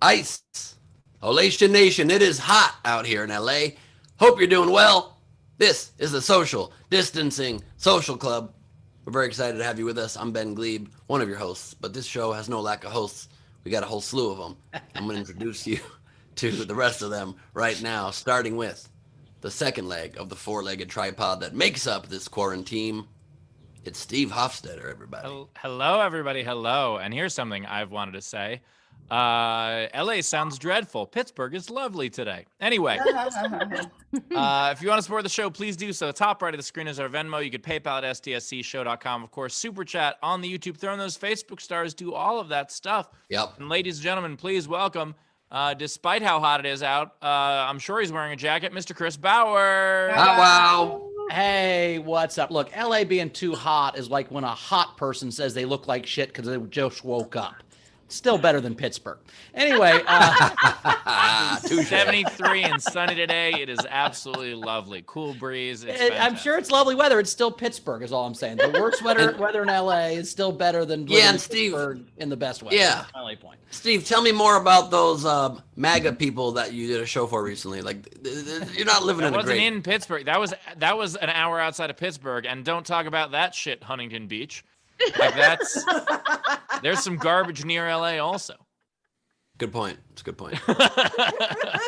Ice. Olation Nation, it is hot out here in LA. Hope you're doing well. This is the Social Distancing Social Club. We're very excited to have you with us. I'm Ben Gleib, one of your hosts, but this show has no lack of hosts. We got a whole slew of them. I'm going to introduce you to the rest of them right now, starting with the second leg of the four-legged tripod that makes up this quarantine. It's Steve Hofstetter, everybody. Hello, everybody. Hello. And here's something I've wanted to say. LA sounds dreadful. Pittsburgh is lovely today. Anyway, if you want to support the show, please do so. Top right of the screen is our Venmo. You could PayPal at stscshow.com. Of course, Super Chat on the YouTube. Throw in those Facebook stars. Do all of that stuff. Yep. And ladies and gentlemen, please welcome, despite how hot it is out, I'm sure he's wearing a jacket, Mr. Chris Bauer. Wow. Hey, what's up? Look, LA being too hot is like when a hot person says they look like shit because they just woke up. Still better than Pittsburgh. Anyway, 73 and sunny today. It is absolutely lovely. Cool breeze. I'm sure it's lovely weather. It's still Pittsburgh is all I'm saying. The worst weather in LA is still better than Pittsburgh in the best way. Yeah. That's my only point. Steve, tell me more about those MAGA people that you did a show for recently. Like, you're not living in a great... That wasn't in Pittsburgh. That was an hour outside of Pittsburgh. And don't talk about that shit, Huntington Beach. Like there's some garbage near LA also. Good point. It's a good point.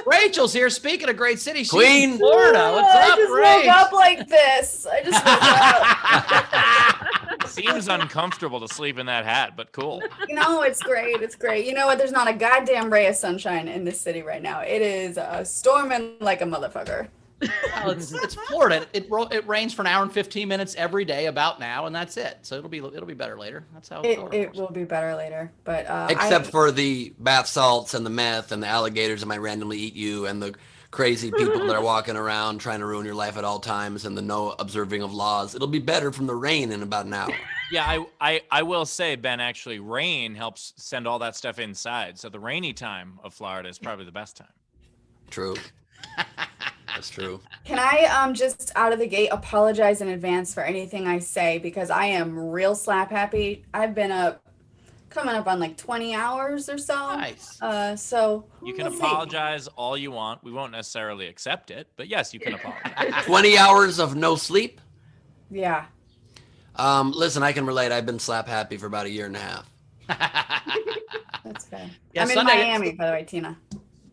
Rachel's here. Speaking of great cities, Queen. she's in Florida. What's up, I just woke up like this. I just woke up. Seems uncomfortable to sleep in that hat, but cool. No, it's great. It's great. You know what? There's not a goddamn ray of sunshine in this city right now. It is storming like a motherfucker. Well, it's Florida. It rains for an hour and 15 minutes every day about now, and that's it. So it'll be better later. That's how it will be better later. But except for the bath salts and the meth and the alligators that might randomly eat you and the crazy people that are walking around trying to ruin your life at all times and the no observing of laws. It'll be better from the rain in about an hour. Yeah, I will say, Ben, actually, rain helps send all that stuff inside. So the rainy time of Florida is probably the best time. True. That's true. Can I just out of the gate apologize in advance for anything I say because I am real slap happy. I've been coming up on like 20 hours or so. Nice. So you can apologize all you want. We won't necessarily accept it, but yes, you can apologize. 20 hours of no sleep? Yeah. Listen, I can relate. I've been slap happy for about a year and a half. That's fair. Yeah, I'm Sunday, in Miami, by the way, Tina.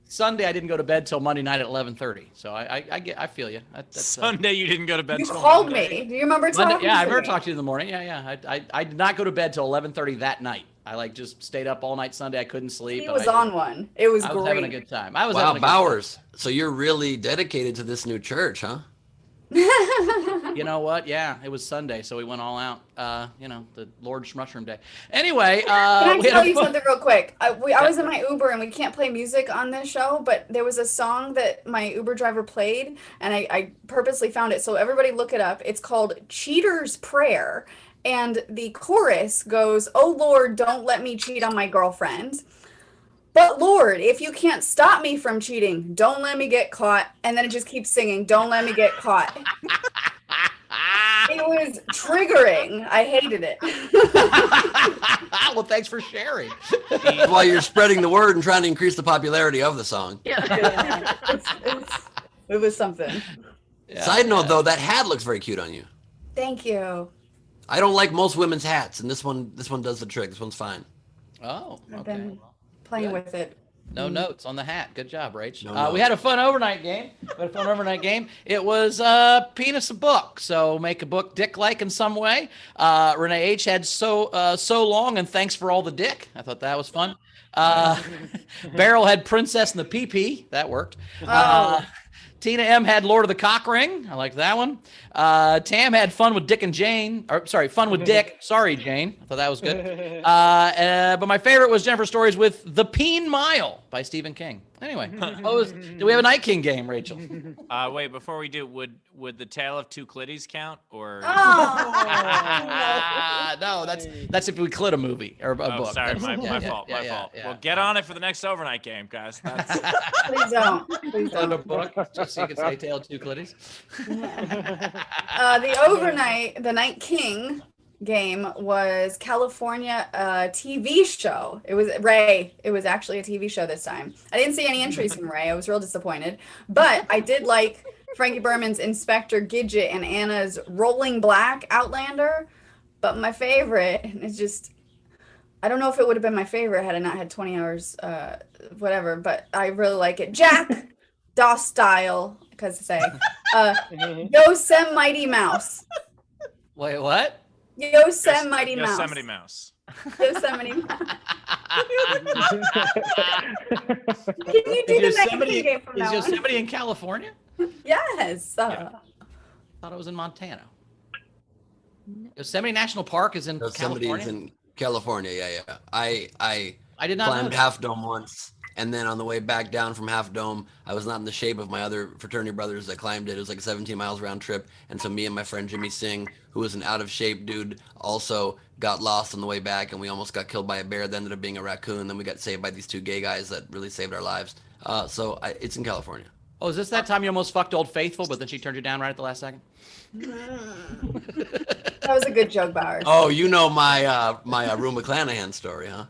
Sunday I didn't go to bed till Monday night at 11:30. So I feel you. That's, Sunday you didn't go to bed. You till called Monday. me. Do you remember talking? Yeah, I remember talking to you in the morning. Yeah. I did not go to bed till 11:30 that night. I just stayed up all night Sunday. I couldn't sleep. He was on one. It was great. I was having a good time. I was wow, having a good Bowers. Time. So you're really dedicated to this new church, huh? You know what? Yeah, it was Sunday, so we went all out. The Lord's Mushroom Day. Anyway, can I tell you something real quick? I was in my Uber, and we can't play music on this show, but there was a song that my Uber driver played, and I purposely found it. So everybody look it up. It's called Cheater's Prayer, and the chorus goes, "Oh Lord, don't let me cheat on my girlfriend. But Lord, if you can't stop me from cheating, don't let me get caught." And then it just keeps singing, "Don't let me get caught." It was triggering. I hated it. Well, thanks for sharing. While you're spreading the word and trying to increase the popularity of the song. Yeah. It was something. Yeah. Side note, though, that hat looks very cute on you. Thank you. I don't like most women's hats, and this one does the trick. This one's fine. Oh, okay. I've been playing with it. No notes on the hat. Good job, Rach. No we had a fun overnight game. It was penis a book. So make a book dick-like in some way. Renee H. had so long, and thanks for all the dick. I thought that was fun. Beryl had Princess and the PP. That worked. Tina M. had Lord of the Cock Ring. I like that one. Tam had Fun with Dick and Jane. Fun with Dick. Sorry, Jane. I thought that was good. But my favorite was Jennifer's Stories with The Peen Mile by Stephen King. Anyway, do we have a Night King game, Rachel? Wait, before we do, would the Tale of Two Clitties count? Or no, that's if we clit a movie or a book. Sorry, my fault. Yeah. Well, get on it for the next overnight game, guys. Please don't. A book, just so you can say Tale of Two Clitties. The Night King game was California TV show. It was Ray. It was actually a TV show this time. I didn't see any entries from Ray. I was real disappointed. But I did like Frankie Berman's Inspector Gidget and Anna's Rolling Black Outlander. But my favorite is just, I don't know if it would have been my favorite had I not had 20 hours, whatever, but I really like it. Jack Doss style, because say, Yosemite Mouse. Wait, what? Yosemite Mouse. Yosemite Mouse. Yosemite Mouse. Can you do the Mexican game from now on? Is Yosemite in California? Yes. I thought it was in Montana. Yosemite National Park is in Yosemite California? is in California. Yeah. I did not know climbed that. Half Dome once, and then on the way back down from Half Dome, I was not in the shape of my other fraternity brothers that climbed it. It was like a 17 miles round trip, and so me and my friend Jimmy Singh, who was an out of shape dude, also got lost on the way back, and we almost got killed by a bear that ended up being a raccoon. Then we got saved by these two gay guys that really saved our lives. It's in California. Oh, is this that time you almost fucked Old Faithful, but then she turned you down right at the last second? That was a good joke, Bowers. Oh, you know my Rue McClanahan story, huh?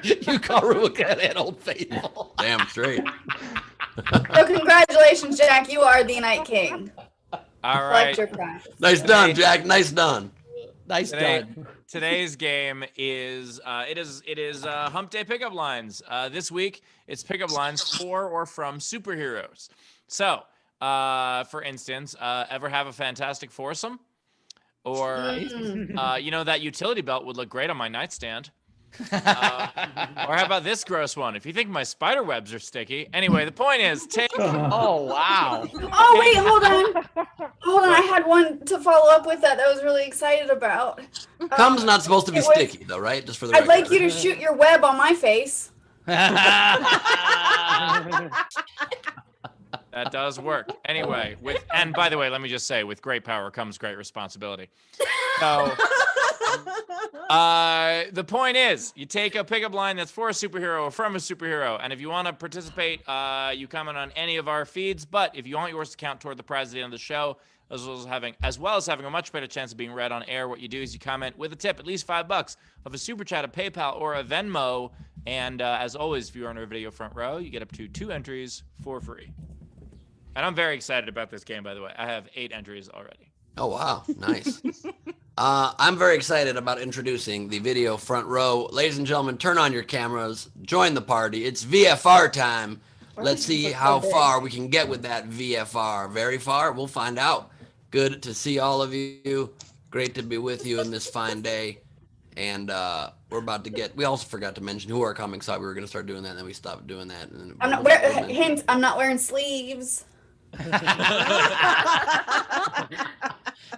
You call Rue McClanahan Old Faithful. Damn straight. So congratulations, Jack. You are the Night King. All right. Collect your prize. Nice done, Jack. Nice done. Nice done. Today's game is Hump Day pickup lines. This week it's pickup lines for or from superheroes. So, for instance, ever have a fantastic foursome, or that utility belt would look great on my nightstand. Or how about this gross one? If you think my spider webs are sticky. Anyway, the point is, Oh, wow. Oh, wait, hold on. I had one to follow up with that I was really excited about. Cum's not supposed to be sticky, though, right? Just for the I'd record. like you to shoot your web on my face. that does work. Anyway, and by the way, let me just say, with great power comes great responsibility. So, the point is, you take a pickup line that's for a superhero or from a superhero, and if you want to participate, you comment on any of our feeds. But if you want yours to count toward the prize at the end of the show, as well as having a much better chance of being read on air, what you do is you comment with a tip, at least $5 of a super chat, a PayPal, or a Venmo. And as always, if you're on our video front row, you get up to 2 entries for free. And I'm very excited about this game, by the way. I have 8 entries already. Oh, wow. Nice. I'm very excited about introducing the video front row. Ladies and gentlemen, turn on your cameras. Join the party. It's VFR time. Let's see how far we can get with that VFR. Very far? We'll find out. Good to see all of you. Great to be with you in this fine day. And we're about to we also forgot to mention who our comics are. We were going to start doing that, and then we stopped doing that. And I'm not wearing sleeves.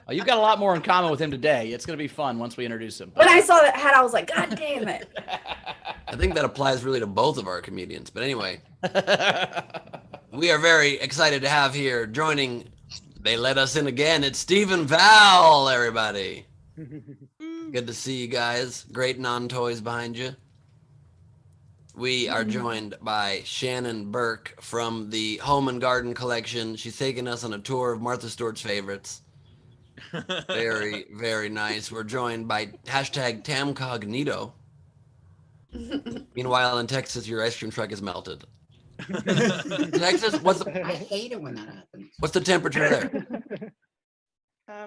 Oh, you've got a lot more in common with him today. It's going to be fun once we introduce him. When I saw that hat, I was like, God damn it. I think that applies really to both of our comedians. But anyway, we are very excited to have here joining. They let us in again. It's Stephen Val, everybody. Good to see you guys. Great non-toys behind you. We are joined by Shannon Burke from the Home and Garden Collection. She's taking us on a tour of Martha Stewart's favorites. Very, very nice. We're joined by #Tamcognito. Meanwhile, in Texas, your ice cream truck is melted. Texas, I hate it when that happens. what's the temperature there?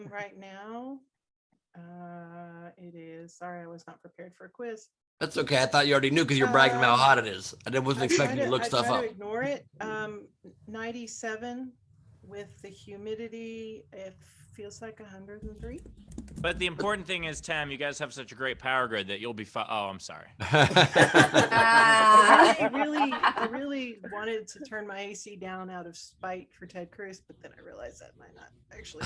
Right now, it is. Sorry, I was not prepared for a quiz. That's okay. I thought you already knew because you're bragging about how hot it is. I wasn't expecting you to look I stuff try up. to ignore it. 97 with the humidity. It feels like 103. But the important thing is, Tam, you guys have such a great power grid that you'll be fine. Oh, I'm sorry. I really wanted to turn my AC down out of spite for Ted Cruz, but then I realized that might not actually.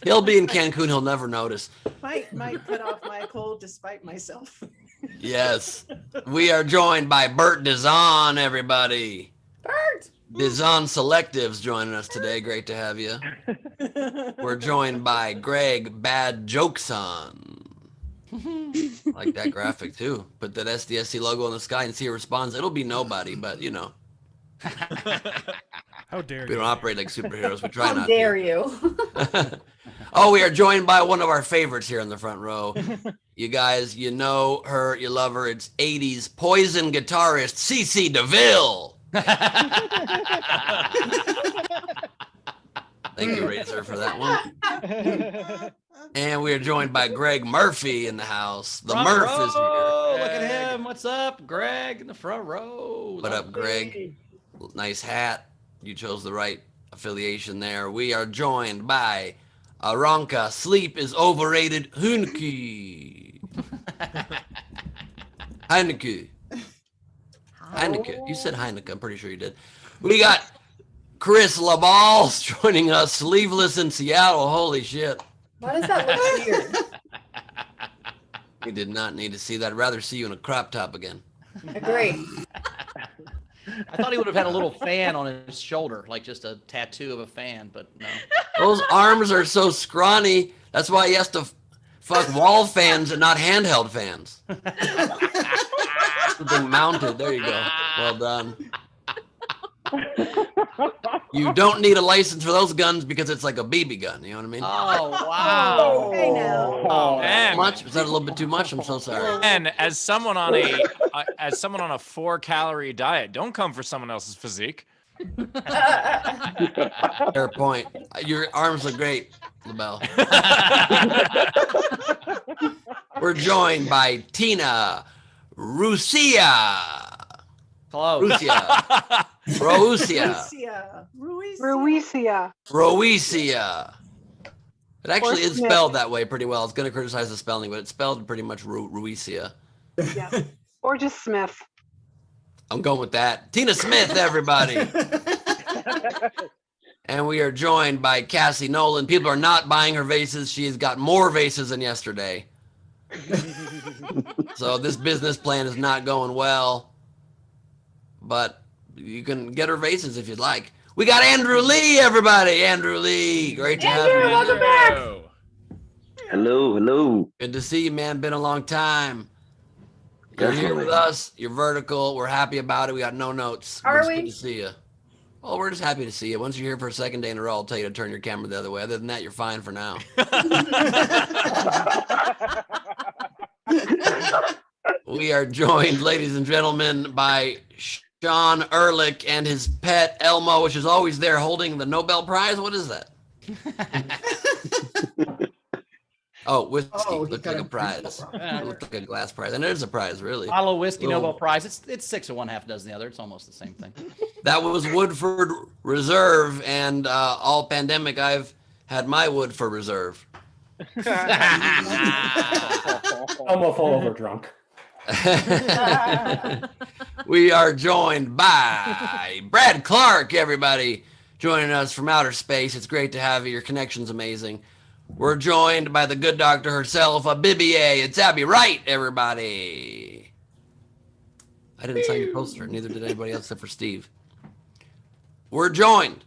He'll be in Cancun. He'll never notice. might put off my cold despite myself. Yes. We are joined by Bert Dizon, everybody. Bert! Dizon Selectives joining us today. Great to have you. We're joined by Greg Bad Jokeson. Like that graphic too. Put that SDSC logo in the sky and see a response. It'll be nobody, but you know. How dare We you? don't operate like superheroes. We try How not dare to. you? Oh, we are joined by one of our favorites here in the front row. You guys, you know her, you love her. It's 80s Poison guitarist CeCe DeVille. Thank you, Razor, for that one. And we are joined by Greg Murphy in the house. The Front Murph row. is here. Look at him. What's up, Greg, in the front row? What up, Greg? Nice hat. You chose the right affiliation there. We are joined by Aranka. Sleep is overrated. Heineke. Heineke. Heineke. You said Heineke. I'm pretty sure you did. We got Chris LaBalls joining us, sleeveless in Seattle. Holy shit. Why does that look weird? We did not need to see that. I'd rather see you in a crop top again. Great. I thought he would have had a little fan on his shoulder, like just a tattoo of a fan, but no. Those arms are so scrawny. That's why he has to fuck wall fans and not handheld fans. Something mounted. There you go. Well done. You don't need a license for those guns because it's like a BB gun. You know what I mean? Oh, wow. Hey now. Oh, Man. Much? Is that a little bit too much? I'm so sorry. And as someone on a 4-calorie diet, don't come for someone else's physique. Fair point. Your arms look great, LaBelle. We're joined by Tina Rusia. Close. Rusia. Rusia. Ruisia. Ruisia. It actually Or is Smith. spelled that way pretty well. I was going to criticize the spelling, but it's spelled pretty much Ruisia. Yeah. Or just Smith. I'm going with that. Tina Smith, everybody. And we are joined by Cassie Nolan. People are not buying her vases. She's got more vases than yesterday. So this business plan is not going well. But you can get her vases if you'd like. We got Andrew Lee, everybody. Andrew Lee. Great to have you. welcome back. Hello, hello. Good to see you, man. Been a long time. You're here Definitely. with us. You're vertical. We're happy about it. We got no notes. Are We're just we? Good to see you. Well, we're just happy to see you. Once you're here for a second day in a row, I'll tell you to turn your camera the other way. Other than that, you're fine for now. We are joined, ladies and gentlemen, by Sean Ehrlich and his pet Elmo, which is always there holding the Nobel Prize. What is that? Oh, whiskey. Oh, he Looked got like a a prize. Yeah. Looked like a glass prize. And it is a prize, really. Bottle of whiskey, Little- Nobel Prize. It's 6 of one, half a dozen the other. It's almost the same thing. That was Woodford Reserve, and all pandemic, I've had my Woodford Reserve. Almost all over drunk. We are joined by Brad Clark, everybody, joining us from outer space. It's great to have you. Your connection's amazing. We're joined by the good doctor herself, a Bibier. It's Abby Wright, everybody. I didn't sign your poster. Neither did anybody else except for Steve. We're joined.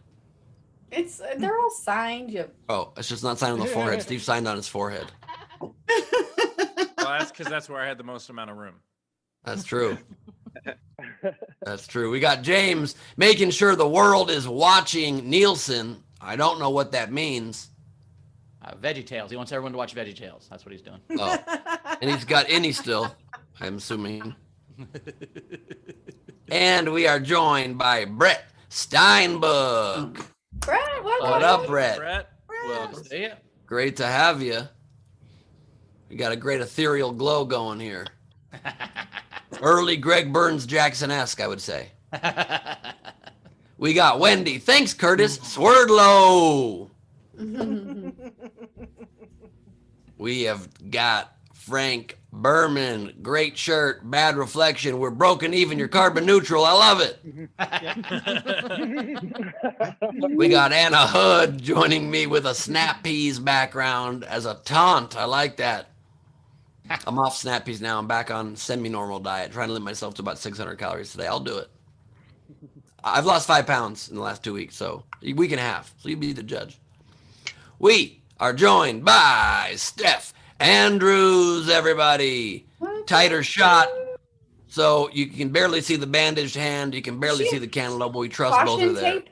It's they're all signed. You. Oh, it's just not signed on the forehead. Steve signed on his forehead. Well, that's because that's where I had the most amount of room. That's true. That's true. We got James making sure the world is watching Nielsen. I don't know what that means. VeggieTales. He wants everyone to watch VeggieTales. That's what he's doing. Oh, and he's got any still, I'm assuming. And we are joined by Brett Steinbuck. Brad, What up, Brett? Brett, Well, see ya. Great to have you. We got a great ethereal glow going here. Early Greg Burns Jackson-esque, I would say. We got Wendy. Thanks, Curtis. Swerdlow. We have got Frank Berman. Great shirt. Bad reflection. We're broken even. You're carbon neutral. I love it. We got Anna Hood joining me with a Snap Peas background as a taunt. I like that. I'm off Snap Peas now. I'm back on semi-normal diet, trying to limit myself to about 600 calories today. I'll do it. I've lost 5 pounds in the last 2 weeks, so a week and a half. So you be the judge. We are joined by Steph Andrews, everybody. Tighter shot. So you can barely see the bandaged hand. You can barely see the cantaloupe. We trust both are Caution there. tape.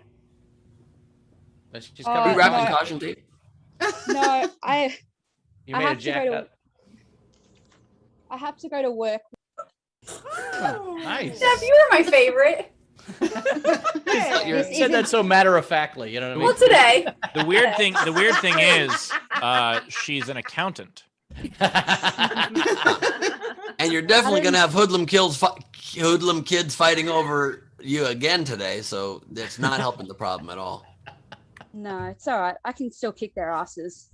But she's Are covered. you wrapped in no. caution tape? No, I You I made a have to go jacked to- up. I have to go to work. Nice. Steph, you were my favorite. You said that so matter of factly. You know what I mean? Well, today. The weird thing is, she's an accountant. And you're definitely going to have hoodlum kids fighting over you again today, so it's not helping the problem at all. No, it's all right. I can still kick their asses.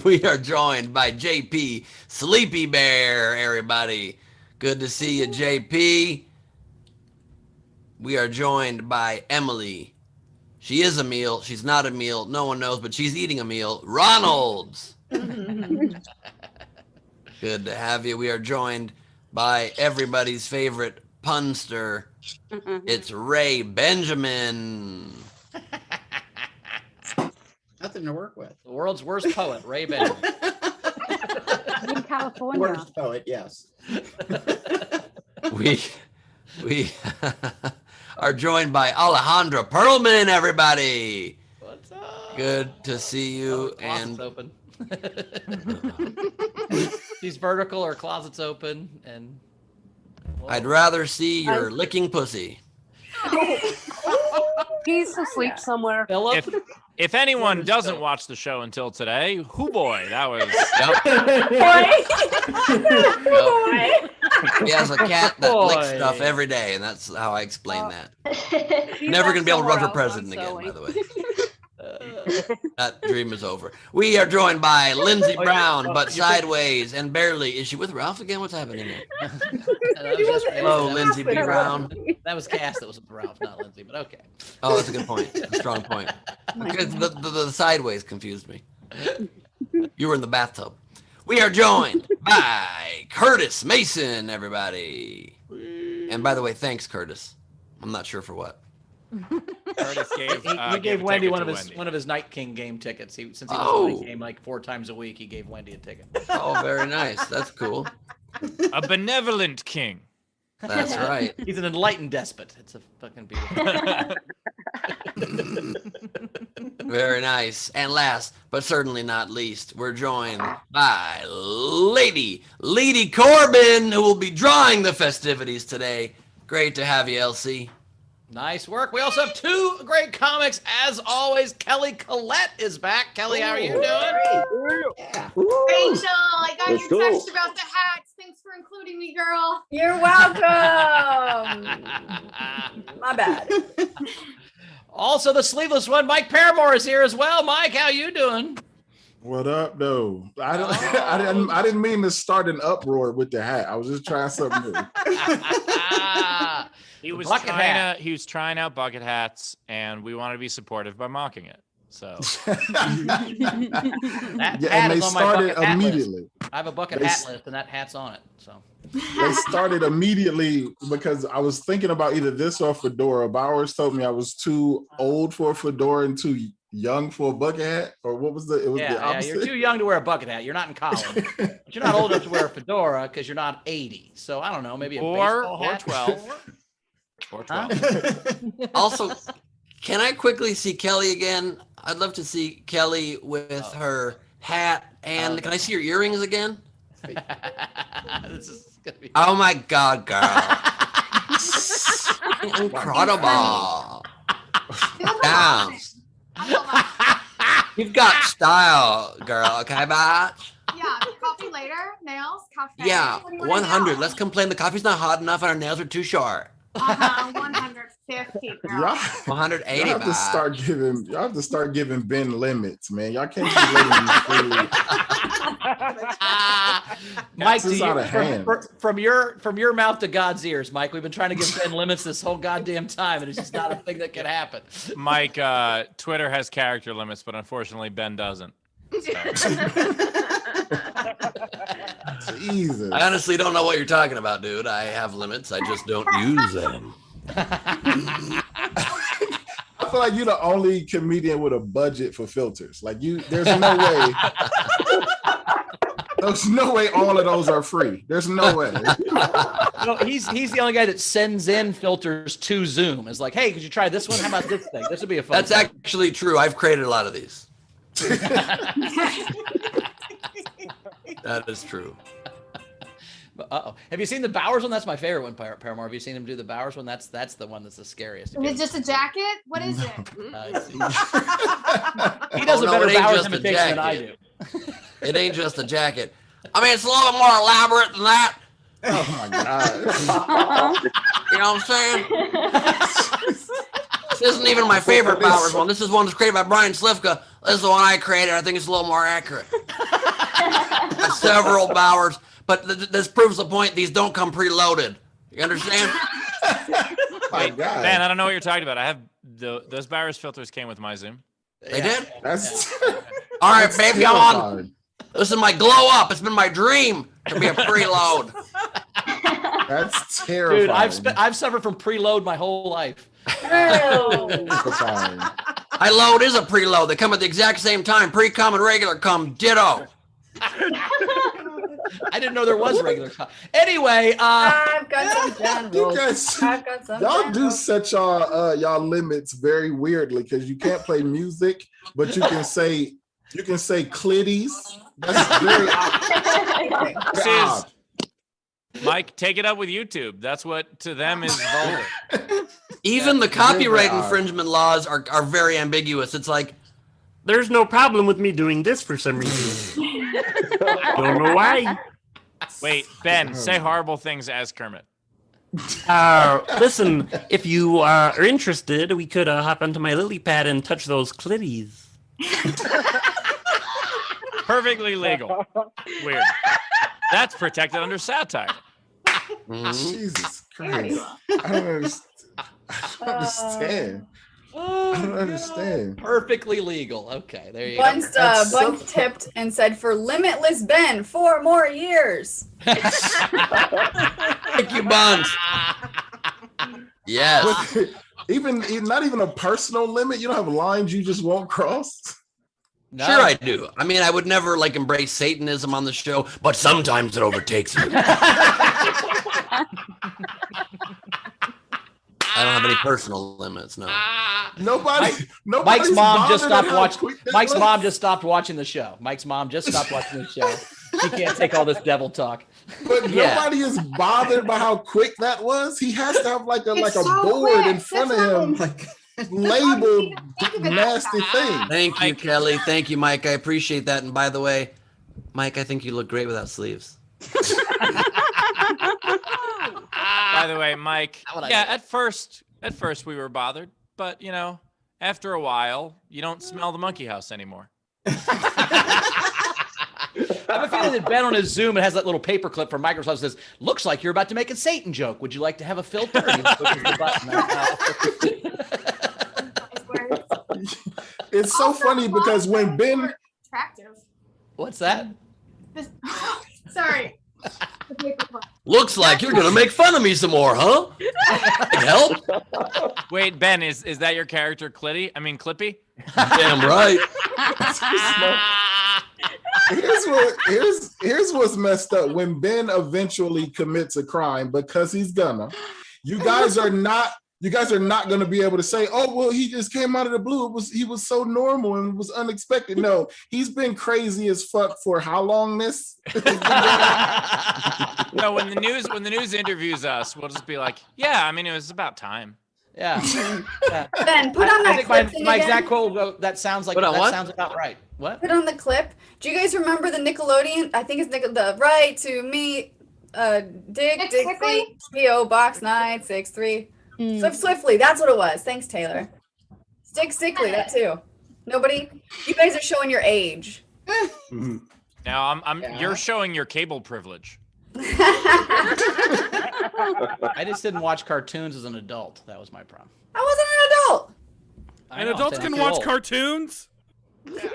We are joined by JP Sleepy Bear, everybody. Good to see you, JP. We are joined by Emily. She is a meal. She's not a meal. No one knows, but she's eating a meal. Ronald's. Good to have you. We are joined by everybody's favorite punster. It's Ray Benjamin. Nothing to work with. The world's worst poet, Ray Benjamin. In California. Worst poet, yes. We are joined by Alejandra Perlman, everybody. What's up? Good to see you. Closet's And open. She's vertical, her closet's open, and I'd rather see your licking pussy. He's asleep somewhere. Philip. If anyone doesn't watch the show until today, hoo boy, that was. He has a cat that licks Boy. stuff every day, and that's how I explain that. Never gonna be able to run for president again, by the way. That dream is over. We are joined by Lindsey Brown, but sideways and barely. Is she with Ralph again? What's happening here? Hello, Lindsey B. Brown. That was Cass that was with Ralph, not Lindsay, but okay. Oh, that's a good point. A strong point. Because the sideways confused me. You were in the bathtub. We are joined by Curtis Mason, everybody. And by the way, thanks, Curtis. I'm not sure for what. Curtis gave, He gave a Wendy ticket one of his Night King game tickets. Since he was Oh. playing game like 4 times a week, he gave Wendy a ticket. Oh, very nice. That's cool. a benevolent king. That's right. He's an enlightened despot. It's a fucking beautiful. Very nice. And last, but certainly not least, we're joined by Lady Corbin, who will be drawing the festivities today. Great to have you, Elsie. Nice work. We also have 2 great comics, as always. Kelly Collette is back. Kelly, how are you doing? Yeah. Rachel, I got Let's your go. text about the hats. Thanks for including me, girl. You're welcome. My bad. Also, the sleeveless one, Mike Paramore, is here as well. Mike, how you doing? What up, though? I didn't mean to start an uproar with the hat. I was just trying something new. He was Bucket hat. he was trying out bucket hats, and we wanted to be supportive by mocking it. So That Yeah, hat and they is on my started bucket hat list. immediately. I have a bucket They hat s- list, and that hat's on it. So They started immediately because I was thinking about either this or a fedora. Bowers told me I was too old for a fedora and too young for a bucket hat, or what was it was the yeah, opposite. you're too young to wear a bucket hat. You're not in college, but you're not old enough to wear a fedora because you're not 80. So I don't know, maybe a baseball or hat. 12. Or 12. Huh? Also, can I quickly see Kelly again? I'd love to see Kelly with her hat. And can I see your earrings again? This is gonna be. Oh my God, girl. Incredible. Damn. You've got style, girl. Okay, bitch? Yeah, coffee later. Nails, cafe. Yeah, What do you wanna 100. do? Let's complain the coffee's not hot enough and our nails are too short. 150, girl. Y'all, 180, y'all have to bitch. start giving Ben limits, man. Y'all can't keep letting these freely. Mike, This is out of hand. from your mouth to God's ears, Mike. We've been trying to give Ben limits this whole goddamn time, and it's just not a thing that can happen. Mike, Twitter has character limits, but unfortunately Ben doesn't. Jesus. I honestly don't know what you're talking about, dude. I have limits. I just don't use them. I feel like you're the only comedian with a budget for filters. Like there's no way. There's no way all of those are free. There's no way. No, he's the only guy that sends in filters to Zoom. Is like, hey, could you try this one? How about this thing? This would be a fun. That's actually true. I've created a lot of these. That is true. Uh-oh. Have you seen the Bowers one? That's my favorite one, Paramore. Have you seen him do the Bowers one? That's the one that's the scariest. Is it just a jacket? What is it? He does a better it ain't Bowers just a imitation than I do. It ain't just a jacket. I mean, it's a little bit more elaborate than that. Oh my god. You know what I'm saying? This isn't even my favorite Bowers one. This is one that's created by Brian Slifka. This is the one I created. I think it's a little more accurate. Several Bowers. But this proves the point. These don't come preloaded. You understand? Wait, man, I don't know what you're talking about. I have those Bowers filters came with my Zoom. They did? That's all right, that's baby. I'm on. This is my glow up. It's been my dream to be a preload. That's terrifying. Dude, I've suffered from preload my whole life. I load is a preload. They come at the exact same time. Pre-cum and regular cum, ditto. I didn't know there was regular cum. Anyway, I've got some You generals. guys, I've got some y'all do generals. set y'all limits very weirdly because you can't play music, but you can say clitties. That's very odd. This is Mike. Take it up with YouTube. That's what to them is vulgar. Even the copyright odd. infringement laws are very ambiguous. It's like, There's no problem with me doing this for some reason. Don't know why. Wait, Ben, say horrible things as Kermit. Listen, if you are interested, we could hop onto my lily pad and touch those clitties. Perfectly legal. Weird. That's protected under satire. Jesus Christ. I don't understand. I don't understand. Perfectly legal. Okay, there you Bunce, go. Bunce tipped and said, for Limitless Ben, 4 more years. thank you, Buns. Yes. Even not even a personal limit. You don't have lines you just won't cross. No. Sure I do. I mean, I would never like embrace Satanism on the show, but sometimes it overtakes me. I don't have any personal limits, no. Nobody's Mike's mom just bothered stopped at how watching. quick that Mike's was. mom just stopped watching the show. Mike's mom just stopped watching the show. She can't take all this devil talk. But Yeah. nobody is bothered by how quick that was. He has to have like a It's board so in quick. front That's of him, not- like labeled Think of it nasty that thing. Thank you, Kelly. Thank you, Mike. I appreciate that. And by the way, Mike, I think you look great without sleeves. By the way, Mike. Not what I Yeah, meant. at first we were bothered, but you know, after a while, you don't smell the monkey house anymore. I have a feeling that Ben on his Zoom, it has that little paper clip from Microsoft that says, looks like you're about to make a Satan joke. Would you like to have a filter? And he pushes the button. It's so funny because when Ben Attractive. What's that? This, sorry. The paperclip. Looks like you're gonna make fun of me some more, huh? Help? Wait, Ben, is that your character, Clitty? I mean, Clippy? Damn right. here's what's messed up. When Ben eventually commits a crime, because he's gonna, you guys are not going to be able to say, oh, well, he just came out of the blue. He was so normal and it was unexpected. No, he's been crazy as fuck for how long this? No, when the news interviews us, we'll just be like, yeah, I mean, it was about time. Yeah. Yeah. Ben, put on I that think clip thing my again. exact quote will go, that sounds like Put on that what? sounds about right. What? Put on the clip. Do you guys remember the Nickelodeon? I think it's the right to me, Dick Swiftly? P.O. Box 963. Swiftly. That's what it was. Thanks, Taylor. Stickly. That too. Nobody. You guys are showing your age. Now Yeah. you're showing your cable privilege. I just didn't watch cartoons as an adult. That was my problem. I wasn't an adult. I And know, adults I'm can too watch old. cartoons?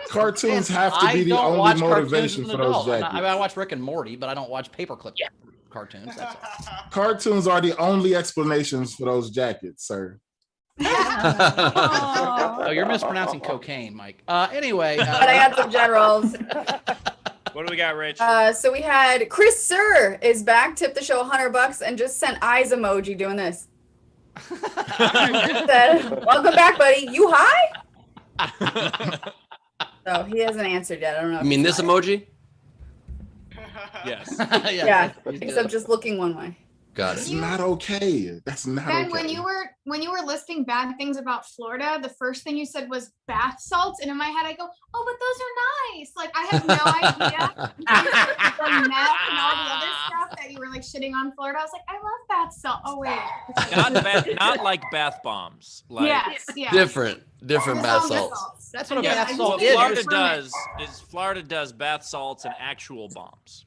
Cartoons have to I be the don't only watch motivation cartoons for as an those adult. jackets. I watch Rick and Morty, but I don't watch paperclip cartoons. That's all. Cartoons are the only explanations for those jackets, sir. Oh, you're mispronouncing cocaine, Mike. Anyway. But I got some generals. What do we got, Rich? So we had Chris Sir is back, tipped the show $100 and just sent eyes emoji doing this. Said, welcome back, buddy. You high? So he hasn't answered yet. I don't know. You mean this emoji? Yes. Yeah, except just looking one way. Got That's it. not okay. That's not Ben, okay. when you were listing bad things about Florida, the first thing you said was bath salts, and in my head I go, oh, but those are nice. Like I have no idea. The meth and all the other stuff that you were like shitting on Florida. I was like, I love bath salt. Oh wait. Not like bath bombs. Like, Yes. Yeah. Different bath salts. That's what a Yeah, bath what salt is. Florida does bath salts and actual bombs.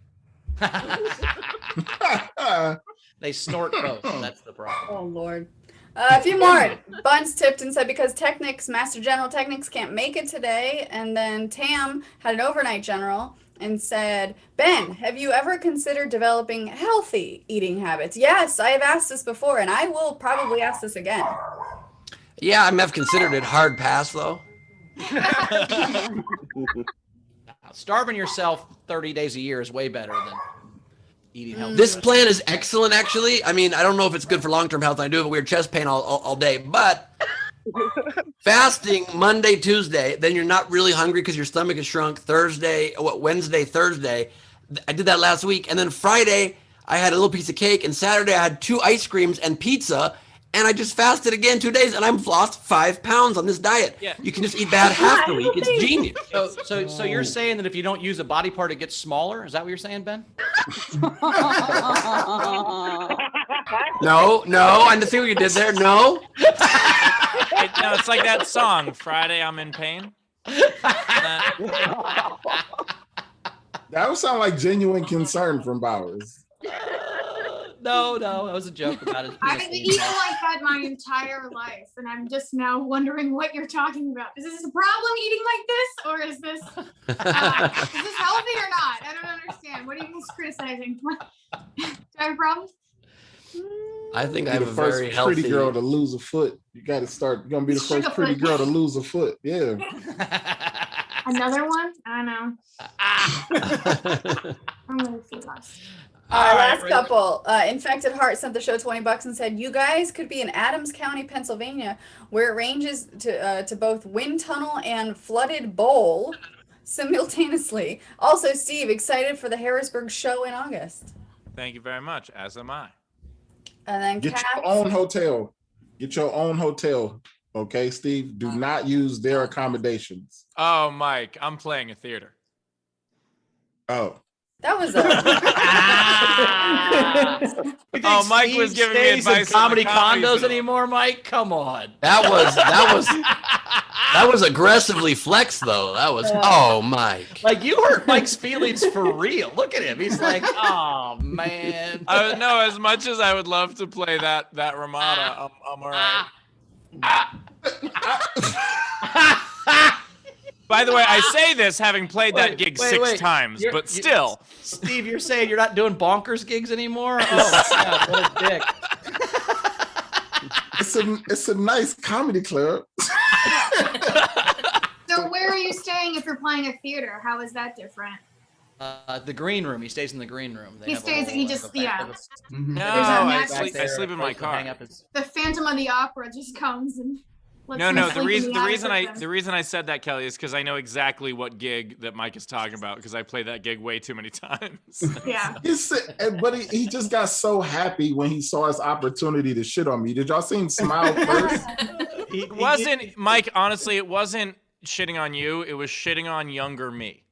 They snort both. That's the problem. Oh Lord. A few more. Buns tipped and said because Technics, Master General Technics can't make it today. And then Tam had an overnight general and said, Ben, have you ever considered developing healthy eating habits? Yes, I have asked this before, and I will probably ask this again. Yeah, I've considered it. Hard pass though. Starving yourself 30 days a year is way better than eating healthy. This plan is excellent, actually. I mean, I don't know if it's good for long-term health. I do have a weird chest pain all day, but fasting Monday, Tuesday, then you're not really hungry because your stomach is shrunk. Wednesday, Thursday. I did that last week. And then Friday, I had a little piece of cake. And Saturday, I had 2 ice creams and pizza. And I just fasted again 2 days, and I've lost 5 pounds on this diet. Yeah. You can just eat bad half the week. It's genius. So you're saying that if you don't use a body part, it gets smaller? Is that what you're saying, Ben? No, I see what you did there. No. It's like that song, Friday I'm in Pain. That would sound like genuine concern from Bowers. No, that was a joke about it. I've eaten like that my entire life, and I'm just now wondering what you're talking about. Is this a problem eating like this, or is this healthy or not? I don't understand. What are you guys criticizing? Do I have a problem? I think I Be have the a first very healthy. pretty girl to lose a foot. You got to start. You're gonna be the first pretty girl to lose a foot. Yeah. Another one? I don't know. I'm gonna see lost. Last couple. Infected Heart sent the show $20 and said, you guys could be in Adams County, Pennsylvania, where it ranges to both wind tunnel and flooded bowl simultaneously. Also, Steve, excited for the Harrisburg show in August. Thank you very much, as am I. And then Get Caps, your own hotel. Get your own hotel. Okay, Steve. Do not use their accommodations. Oh, Mike, I'm playing a theater. Oh. that was a Oh, Mike was giving me advice on comedy the comedy condos zone. anymore, Mike? Come on. That was aggressively flexed though. That was Mike. Like you hurt Mike's feelings for real. Look at him. He's like, oh man. No, as much as I would love to play that Ramada, I'm all right. By the way, I say this having played that gig six times, but still. Steve, you're saying you're not doing bonkers gigs anymore? Oh, God, what a dick. It's a nice comedy club. So where are you staying if you're playing a theater? How is that different? The green room. He stays in the green room. He stays. He just yeah. No, There's a I mattress. sleep in my car. The Phantom of the Opera just comes and. No. The reason I said that, Kelly, is because I know exactly what gig that Mike is talking about because I played that gig way too many times. Yeah. But he just got so happy when he saw his opportunity to shit on me. Did y'all see him smile first? It wasn't, Mike. Honestly, it wasn't shitting on you. It was shitting on younger me.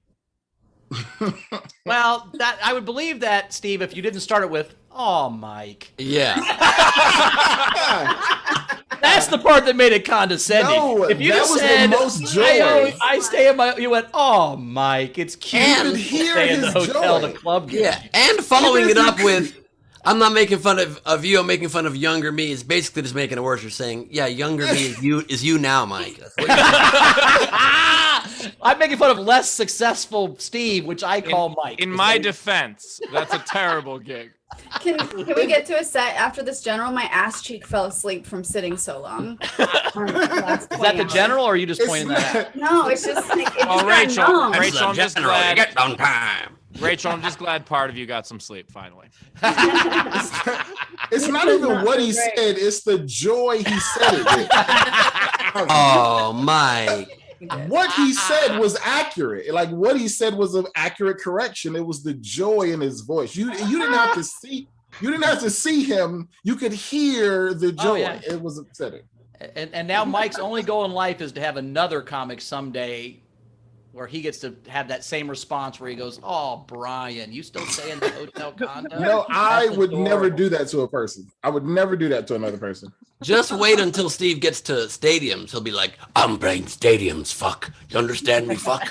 Well, that I would believe that, Steve, if you didn't start it with, "Oh, Mike." Yeah. That's the part that made it condescending. No, if you that just was said, the most joy. I stay in my, you went, "Oh, Mike, it's cute And to hear stay in the his hotel joy. to club gig." Yeah. And following it up with, I'm not making fun of you, I'm making fun of younger me is basically just making it worse. You're saying, yeah, younger me is you now, Mike. That's what I'm making fun of less successful Steve, which I call Mike. In my defense, that's a terrible gig. Can we get to a set after this general? My ass cheek fell asleep from sitting so long. Is that the general, or are you just pointing that out? No, it's just like it Oh, just got numb. Rachel, I'm just General, you glad. get on time. Rachel, I'm just glad part of you got some sleep finally. It's not even what he said, it's the joy he said it with. Oh, Mike. What he said was accurate. Like what he said was an accurate correction. It was the joy in his voice. You didn't have to see. You didn't have to see him. You could hear the joy. Oh, yeah. It was upsetting. And now Mike's only goal in life is to have another comic someday where he gets to have that same response where he goes, "Oh, Brian, you still stay in the hotel condo?" No, I That's would adorable. never do that to a person. I would never do that to another person. Just wait until Steve gets to stadiums. He'll be like, I'm playing stadiums, fuck. You understand me, fuck?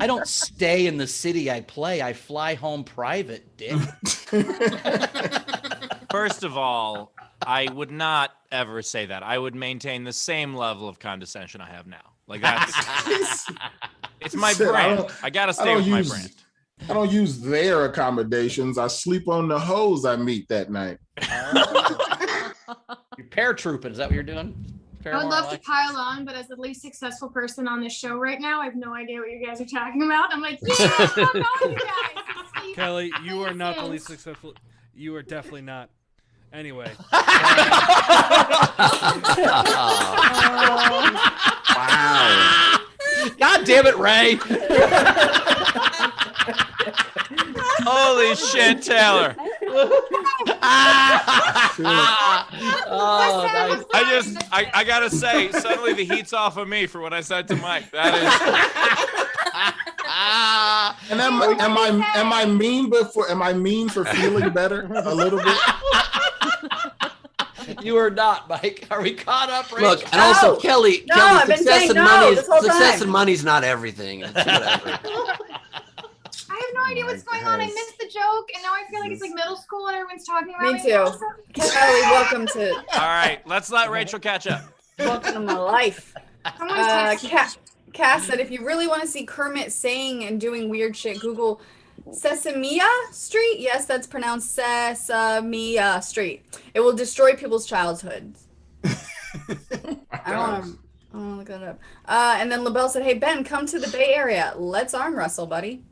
I don't stay in the city I play. I fly home private, dick. First of all, I would not ever say that. I would maintain the same level of condescension I have now. Like that's it's my Shit, brand. I gotta stay with my brand. I don't use their accommodations. I sleep on the hoes I meet that night. You're paratrooping. Is that what you're doing? I would love to pile on, but as the least successful person on this show right now, I have no idea what you guys are talking about. I'm like, yeah, come on, you guys. Kelly, you are not the least successful. You are definitely not. Anyway. Wow. God damn it, Ray. Holy shit, Taylor. Oh, nice. I gotta say, suddenly the heat's off of me for what I said to Mike. That is And am I mean before? Am I mean for feeling better a little bit? You are not, Mike. Are we caught up, Ray? Look, and also Kelly, No, Kelly, I've been saying no this whole success time. and money's not everything. It's whatever. I have no idea what's going on. I missed the joke, and now I feel like it's like middle school and everyone's talking about Me it. too. Kelly, welcome to all right. Let's let Rachel catch up. welcome to my life. Someone's texting. Cass said, if you really want to see Kermit saying and doing weird shit, Google Sesamia Street. Yes, that's pronounced Sesamia Street. It will destroy people's childhoods. I don't want to look that up. And then LaBelle said, hey, Ben, come to the Bay Area. Let's arm wrestle, buddy.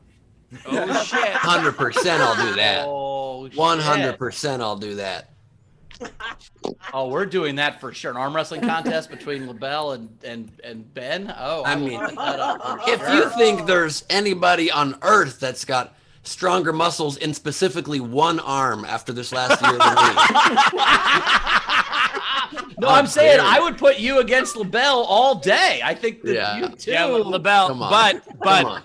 Oh shit. 100% I'll do that. Oh, shit. 100% I'll do that. Oh, we're doing that for sure. An arm wrestling contest between LaBelle and Ben. Oh, I will mean, put that up for if sure. you think there's anybody on earth that's got stronger muscles in specifically one arm after this last year than me. No, I'm saying I would put you against LaBelle all day. I think that Yeah. you too. Yeah, LaBelle, Come on. but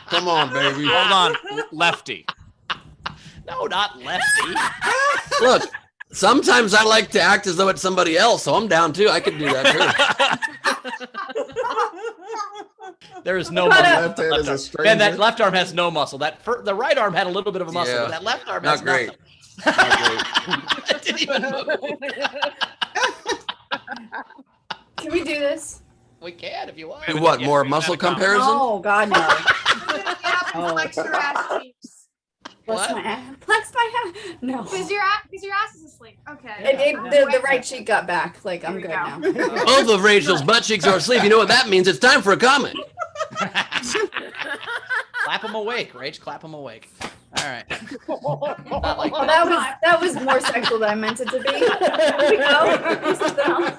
Come on, baby. hold on, lefty. No, not lefty. Look, sometimes I like to act as though it's somebody else, so I'm down too. I could do that too. There is no My muscle. left hand is a stranger. Man, that left arm has no muscle. The right arm had a little bit of a muscle, Yeah. but that left arm Not has great. nothing. It didn't even move. Can we do this? We can if you want. Do what, Yeah, more we muscle gotta come. comparison? Oh, God, no. Get up and flex your ass cheeks. Flex my ass. Flex my ass. No. Because your ass is asleep. Okay. The right cheek got back. Like, I'm Here we good go. now. Both of Rachel's butt cheeks are asleep. You know what that means? It's time for a comment. Clap them awake, Rach. Clap them awake. All right. Not like Well, that. that was more sexual than I meant it to be. There we go. Do something else.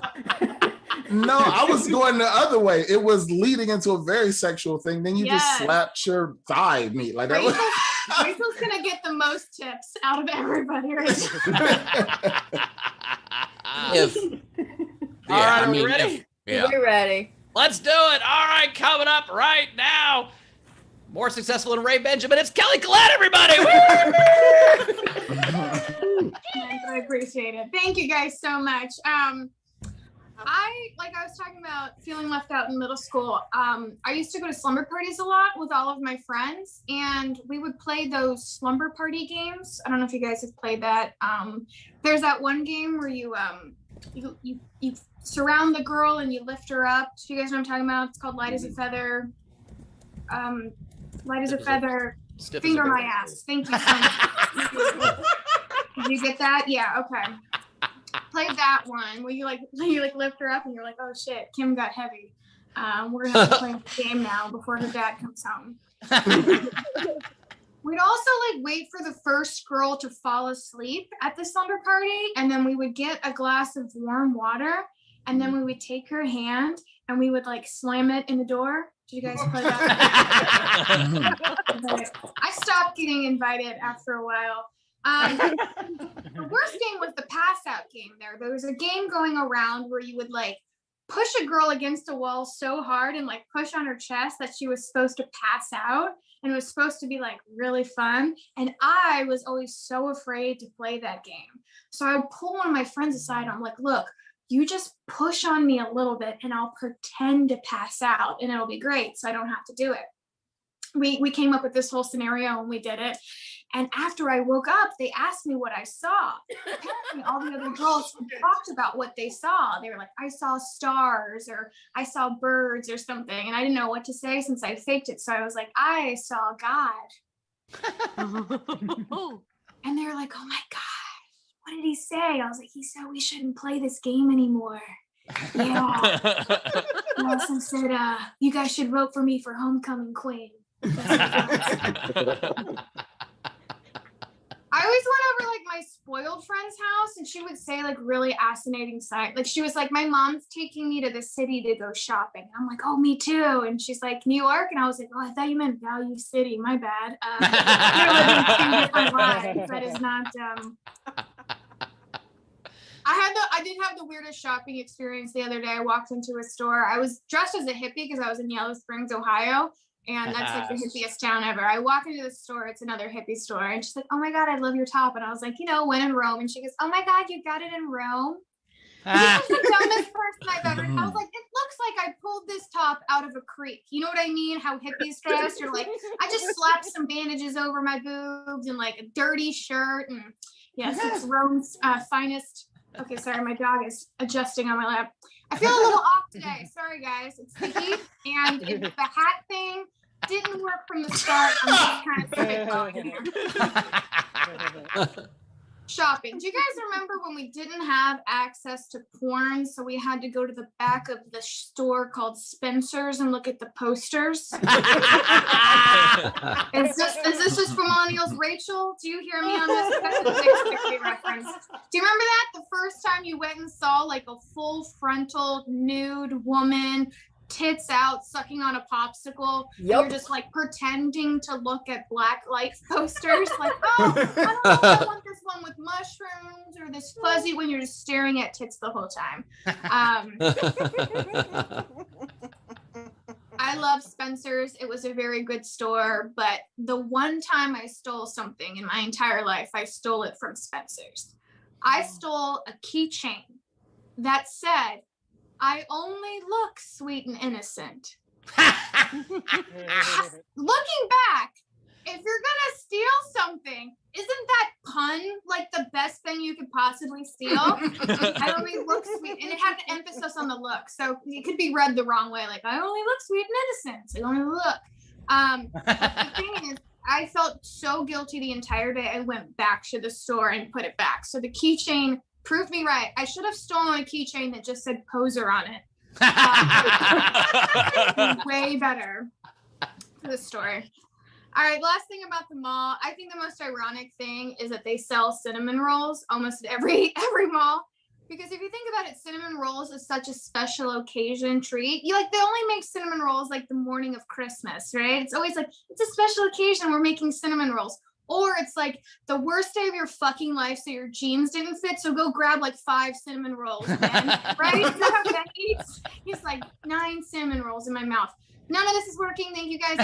No, I was going the other way. It was leading into a very sexual thing. Then you just Yes. slapped your thigh meat like that. was- Rachel's gonna get the most tips out of everybody right If, All right, are we if- ready? yeah. We're ready. Let's do it. All right, coming up right now. More successful than Ray Benjamin. It's Kelly Collette, everybody. Woo! I appreciate it. Thank you guys so much. I was talking about feeling left out in middle school. I used to go to slumber parties a lot with all of my friends, and we would play those slumber party games. I don't know if you guys have played that. There's that one game where you surround the girl and you lift her up. Do you guys know what I'm talking about? It's called Light as a Feather. Light as a Feather. Stiff as a Finger my finger. ass. Thank you so much. Did you get that? Yeah. Okay. Play that one where you lift her up and you're like, oh shit, Kim got heavy. We're gonna have to play a game now before her dad comes home. We'd also wait for the first girl to fall asleep at the slumber party, and then we would get a glass of warm water, and then we would take her hand and we would slam it in the door. Did you guys play that? I stopped getting invited after a while. The worst game was the pass out game. There was a game going around where you would push a girl against a wall so hard and push on her chest that she was supposed to pass out, and it was supposed to be really fun. And I was always so afraid to play that game. So I would pull one of my friends aside. I'm like, look, you just push on me a little bit and I'll pretend to pass out and it'll be great. So I don't have to do it. We came up with this whole scenario and we did it. And after I woke up, they asked me what I saw. Apparently all the other girls talked about what they saw. They were like, I saw stars, or I saw birds or something. And I didn't know what to say since I faked it. So I was like, I saw God. And they were like, oh my gosh, what did he say? I was like, he said we shouldn't play this game anymore. Yeah. He also said, you guys should vote for me for homecoming queen. I always went over my spoiled friend's house, and she would say really fascinating sight. She was like, my mom's taking me to the city to go shopping. I'm like, oh, me too. And she's like, New York? And I was like, oh, I thought you meant Value City. My bad. You're living 2 different lives. That is not. I did have the weirdest shopping experience the other day. I walked into a store. I was dressed as a hippie because I was in Yellow Springs, Ohio. And that's the hippiest town ever. I walk into the store, it's another hippie store, and she's like, oh my God, I love your top. And I was like, when in Rome. And she goes, oh my God, you got it in Rome? This is the dumbest person I've ever. I was like, it looks like I pulled this top out of a creek. You know what I mean? How hippies dress? You're like, I just slapped some bandages over my boobs and a dirty shirt. And yes, it's Rome's finest. Okay, sorry, my dog is adjusting on my lap. I feel a little off today. Sorry, guys. It's the heat, and the hat thing didn't work from the start. I'm just kind of here. Shopping. Do you guys remember when we didn't have access to porn, so we had to go to the back of the store called Spencer's and look at the posters? Is this just for millennials? Rachel, do you hear me on this? That's a big reference. Do you remember that? The first time you went and saw a full frontal nude woman, tits out, sucking on a popsicle. Yep. You're just pretending to look at black light posters. Oh, I don't know if I want this one with mushrooms or this fuzzy, when you're just staring at tits the whole time. I love Spencer's. It was a very good store, but the one time I stole something in my entire life, I stole it from Spencer's. I stole a keychain that said, I only look sweet and innocent. Looking back, if you're gonna steal something, isn't that pun the best thing you could possibly steal? I only look sweet, and it had an emphasis on the look, so it could be read the wrong way. I only look sweet and innocent. I only look. The thing is, I felt so guilty the entire day. I went back to the store and put it back. So the keychain proved me right. I should have stolen a keychain that just said poser on it. Way better for the story. All right, last thing about the mall. I think the most ironic thing is that they sell cinnamon rolls almost at every mall. Because if you think about it, cinnamon rolls is such a special occasion treat. They only make cinnamon rolls the morning of Christmas, right? It's always it's a special occasion, we're making cinnamon rolls. Or it's the worst day of your fucking life, so your jeans didn't fit, so go grab 5 cinnamon rolls, man. Right? Is that how that eats? He's 9 cinnamon rolls in my mouth. None of this is working. Thank you guys.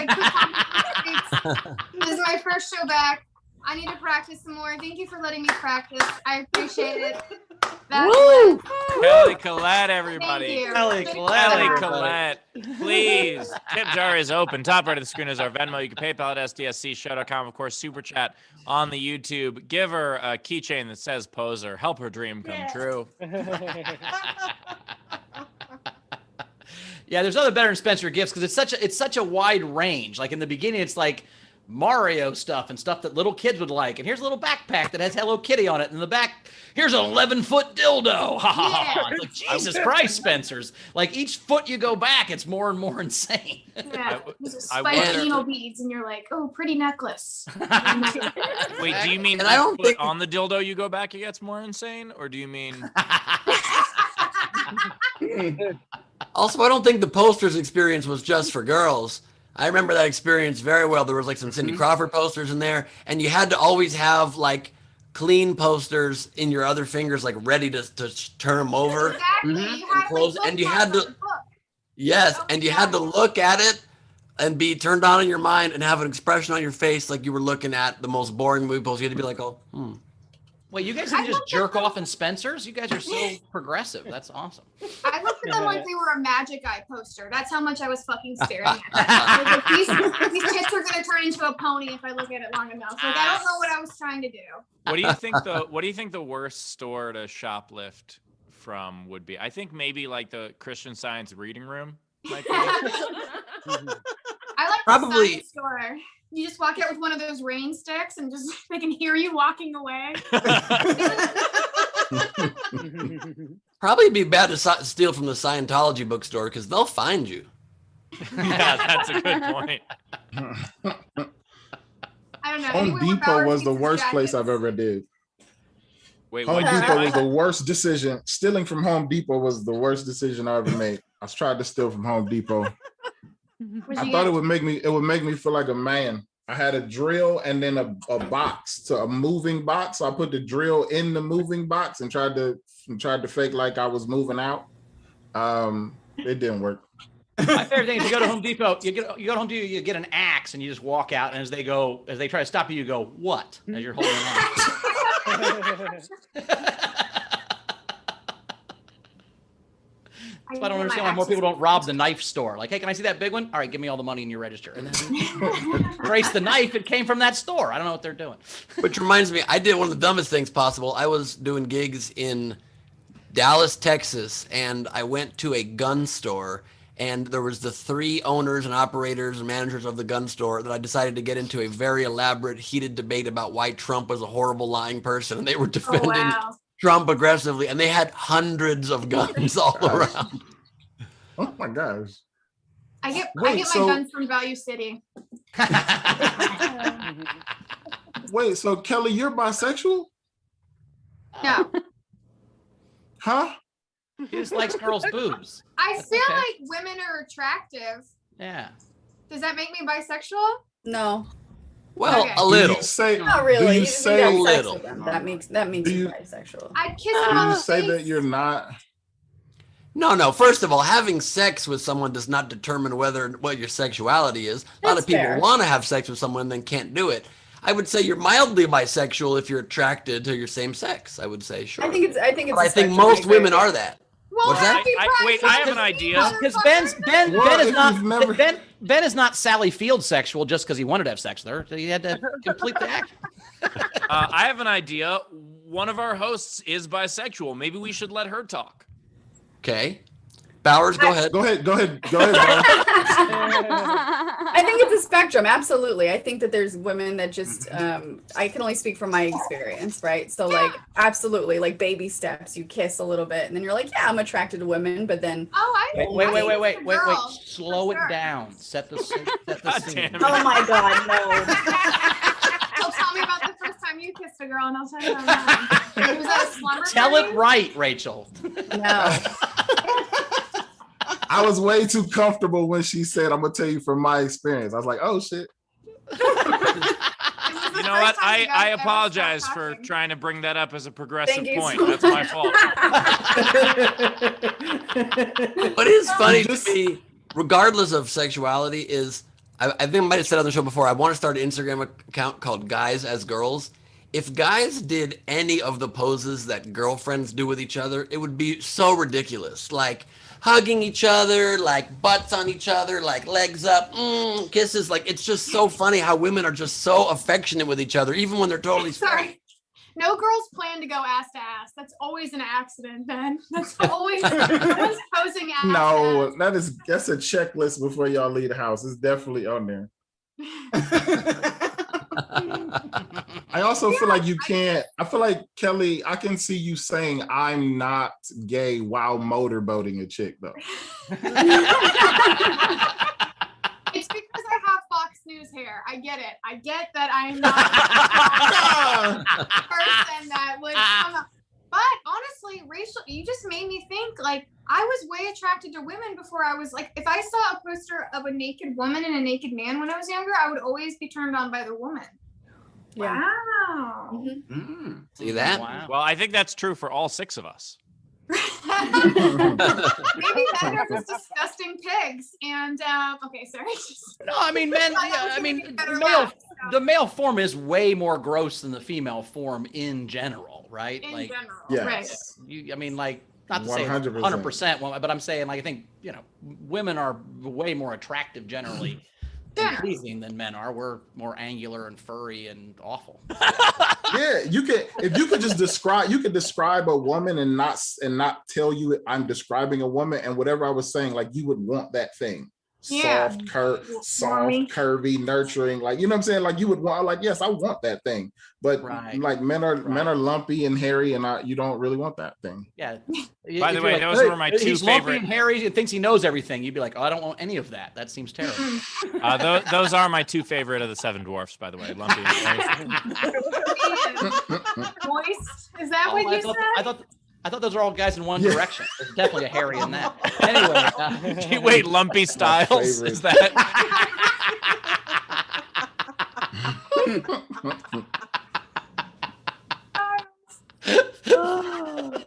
This is my first show back. I need to practice some more. Thank you for letting me practice. I appreciate it. Woo! Kelly Collette, everybody. Thank you. Kelly Collette. Please. Tip jar is open. Top right of the screen is our Venmo. You can PayPal at sdscshow.com. Of course, Super Chat on the YouTube. Give her a keychain that says poser. Help her dream come true. Yeah, there's other better than Spencer gifts because it's such a wide range. In the beginning, it's Mario stuff and stuff that little kids would like. And here's a little backpack that has Hello Kitty on it. And in the back, here's an 11-foot dildo. Ha ha ha. It's like, Jesus Christ, Spencer's. Like each foot you go back, it's more and more insane. Yeah, spiked anal beads, and you're like, oh, pretty necklace. Wait, do you mean And I don't think on the dildo you go back, it gets more insane, or do you mean? Also, I don't think the posters experience was just for girls. I remember that experience very well. There was like some Cindy Crawford posters in there, and you had to always have like clean posters in your other fingers, like ready to turn them over. Exactly. You had, Close, like, and you had to, bookmarks on the book. yes, Oh, and you yeah. had to look at it and be turned on in your mind and have an expression on your face like you were looking at the most boring movie poster. You had to be like, oh, Wait, you guys didn't just jerk off in Spencer's? You guys are so progressive. That's awesome. I looked at them like they were a Magic Eye poster. That's how much I was fucking staring at them. I was like, these tits are gonna turn into a pony if I look at it long enough. Like I don't know what I was trying to do. What do you think the worst store to shoplift from would be? I think maybe like the Christian Science reading room. Might be. I like Probably- the science store. You just walk out with one of those rain sticks and just they can hear you walking away. probably be bad to steal from the Scientology bookstore because they'll find you. Yeah, that's a good point. I don't know. Home Maybe we're Depot Bauer was the Pieces worst place jackets. I've ever did. Wait, Home what? Depot was the worst decision. Stealing from Home Depot was the worst decision I ever made. I tried to steal from Home Depot. What'd I you thought get? it would make me feel like a man. I had a drill and then a box, to a moving box. So I put the drill in the moving box and tried to fake like I was moving out. It didn't work. My favorite thing is you go to Home Depot, you go to Home Depot, you get an axe and you just walk out, and as they try to stop you, you go, what? As you're holding on. That's why I don't understand why more people don't rob the knife store. Like, hey, can I see that big one? All right, give me all the money in your register. And then trace the knife, it came from that store. I don't know what they're doing. Which reminds me, I did one of the dumbest things possible. I was doing gigs in Dallas, Texas, and I went to a gun store, and there was the 3 owners and operators and managers of the gun store that I decided to get into a very elaborate, heated debate about why Trump was a horrible, lying person, and they were defending Trump aggressively, and they had hundreds of guns all around. Oh my gosh. I get Wait, my so- guns from Value City. Wait, so Kelly, you're bisexual? No. Huh? He just likes girls' boobs. I feel okay. like women are attractive. Yeah. Does that make me bisexual? No, Well, Okay. a little. Do you say, not really. Do you You say have sex little? with them. That makes Do you you- bisexual. I'd kiss do them on you the say face. that you're not? No. First of all, having sex with someone does not determine what your sexuality is. A lot That's of people fair. want to have sex with someone and then can't do it. I would say you're mildly bisexual if you're attracted to your same sex. I would say sure. I think it's. But a I think spectrum. most agree women with you. are that. Well, What's that? happy Wait, Pride I have an Month, idea. Because motherfucker. Ben Well, is if not you've never- Ben is not Sally Field sexual just because he wanted to have sex with her. He had to complete the act. I have an idea. One of our hosts is bisexual. Maybe we should let her talk. Okay. Bowers, go ahead. Go ahead. Bro. I think it's a spectrum. Absolutely. I think that there's women that just. I can only speak from my experience, right? So like, absolutely, like baby steps. You kiss a little bit, and then you're like, yeah, I'm attracted to women, but then. Oh, I Wait. Girl, Slow for it sure. down. Set the God scene. damn it. Oh my God, no. So tell me about the first time you kissed a girl, and I'll tell you about mine. Was that a slumber Tell party? it right, Rachel. No. I was way too comfortable when she said, "I'm gonna tell you from my experience." I was like, "Oh shit." It was the You know first what? time you guys I ever apologize stopped for talking. trying to bring that up as a progressive Thank you point. so That's my fault. What is funny to Just- me, regardless of sexuality, is I think I might have said on the show before, I want to start an Instagram account called Guys as Girls. If guys did any of the poses that girlfriends do with each other, it would be so ridiculous. Like hugging each other, like butts on each other, like legs up, kisses. Like it's just so funny how women are just so affectionate with each other, even when they're totally Sorry. No girls plan to go ass to ass. That's always an accident, Ben. That's always no one's posing ass. No, that's a checklist before y'all leave the house. It's definitely on there. I also feel like you can't. I feel like Kelly, I can see you saying I'm not gay while motorboating a chick though. It's because I have Fox News hair. I get it. I get that I'm not a person that would come up. But honestly, Rachel, you just made me think, like, I was way attracted to women before I was like, if I saw a poster of a naked woman and a naked man when I was younger, I would always be turned on by the woman. Yeah. Wow. See that? Wow. Well, I think that's true for all 6 of us. Maybe men are just disgusting pigs. And okay, sorry. No, I mean, men. Yeah, I mean, the male form is way more gross than the female form in general, right? In like, general, yes. right? I mean, like, not to say 100%, but I'm saying, like, I think women are way more attractive generally. And pleasing than men are. We're more angular and furry and awful. Yeah, you could if you could just describe a woman and not tell you I'm describing a woman, and whatever I was saying, like you would want that thing. Yeah. Soft, curvy, nurturing, like you know what I'm saying? Like you would want, like, yes, I want that thing. But like men are lumpy and hairy, and you don't really want that thing. Yeah. By the way, those were my 2 he's lumpy favorite. and hairy and thinks he knows everything. You'd be like, oh, I don't want any of that. That seems terrible. Those are my 2 favorite of the 7 dwarfs, by the way. Lumpy and hairy. Moist? Is that what you said? I thought those are all guys in one direction. There's definitely a hairy in that. Anyway. Wait, Lumpy Styles? Is that?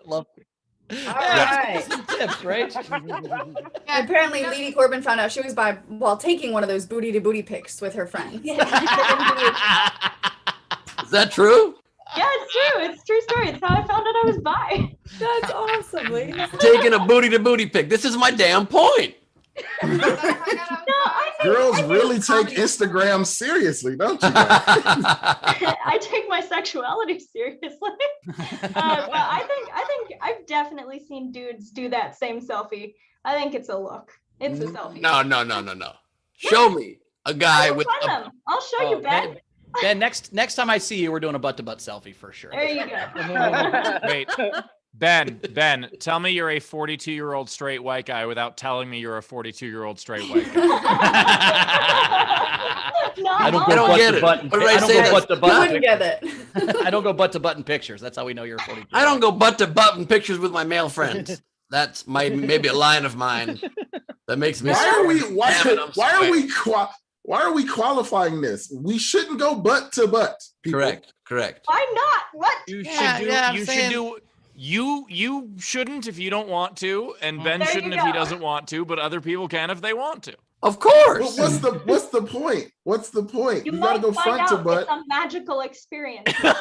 Love. All right. Some tips, right? Apparently, Lady Corbin found out she was bi while taking one of those booty to booty pics with her friends. Is that true? Yeah, it's true. It's a true story. It's how I found out I was bi. That's awesome, ladies. Taking a booty to booty pic. This is my damn point. Girls really take Instagram seriously, don't you? I take my sexuality seriously. But I think I've definitely seen dudes do that same selfie. I think it's a look. It's a selfie. No. Show me a guy with. I'll show you, Ben. Ben, next time I see you, we're doing a butt-to-butt selfie for sure. There you go. Wait, Ben, tell me you're a 42-year-old straight white guy without telling me you're a 42-year-old straight white guy. I don't go get it. Button. What did I I don't say? go butt to button. You wouldn't get it. I don't go butt to button pictures. That's how we know you're 42. I don't go butt to button pictures with my male friends. That's maybe a line of mine that makes me. Why are we qualifying this? We shouldn't go butt to butt. People. Correct. Why not? What? You should do. You shouldn't if you don't want to, and Ben shouldn't if he doesn't want to, but other people can if they want to. Of course. But what's the point? What's the point? You gotta go front to butt. It's a magical experience. Expand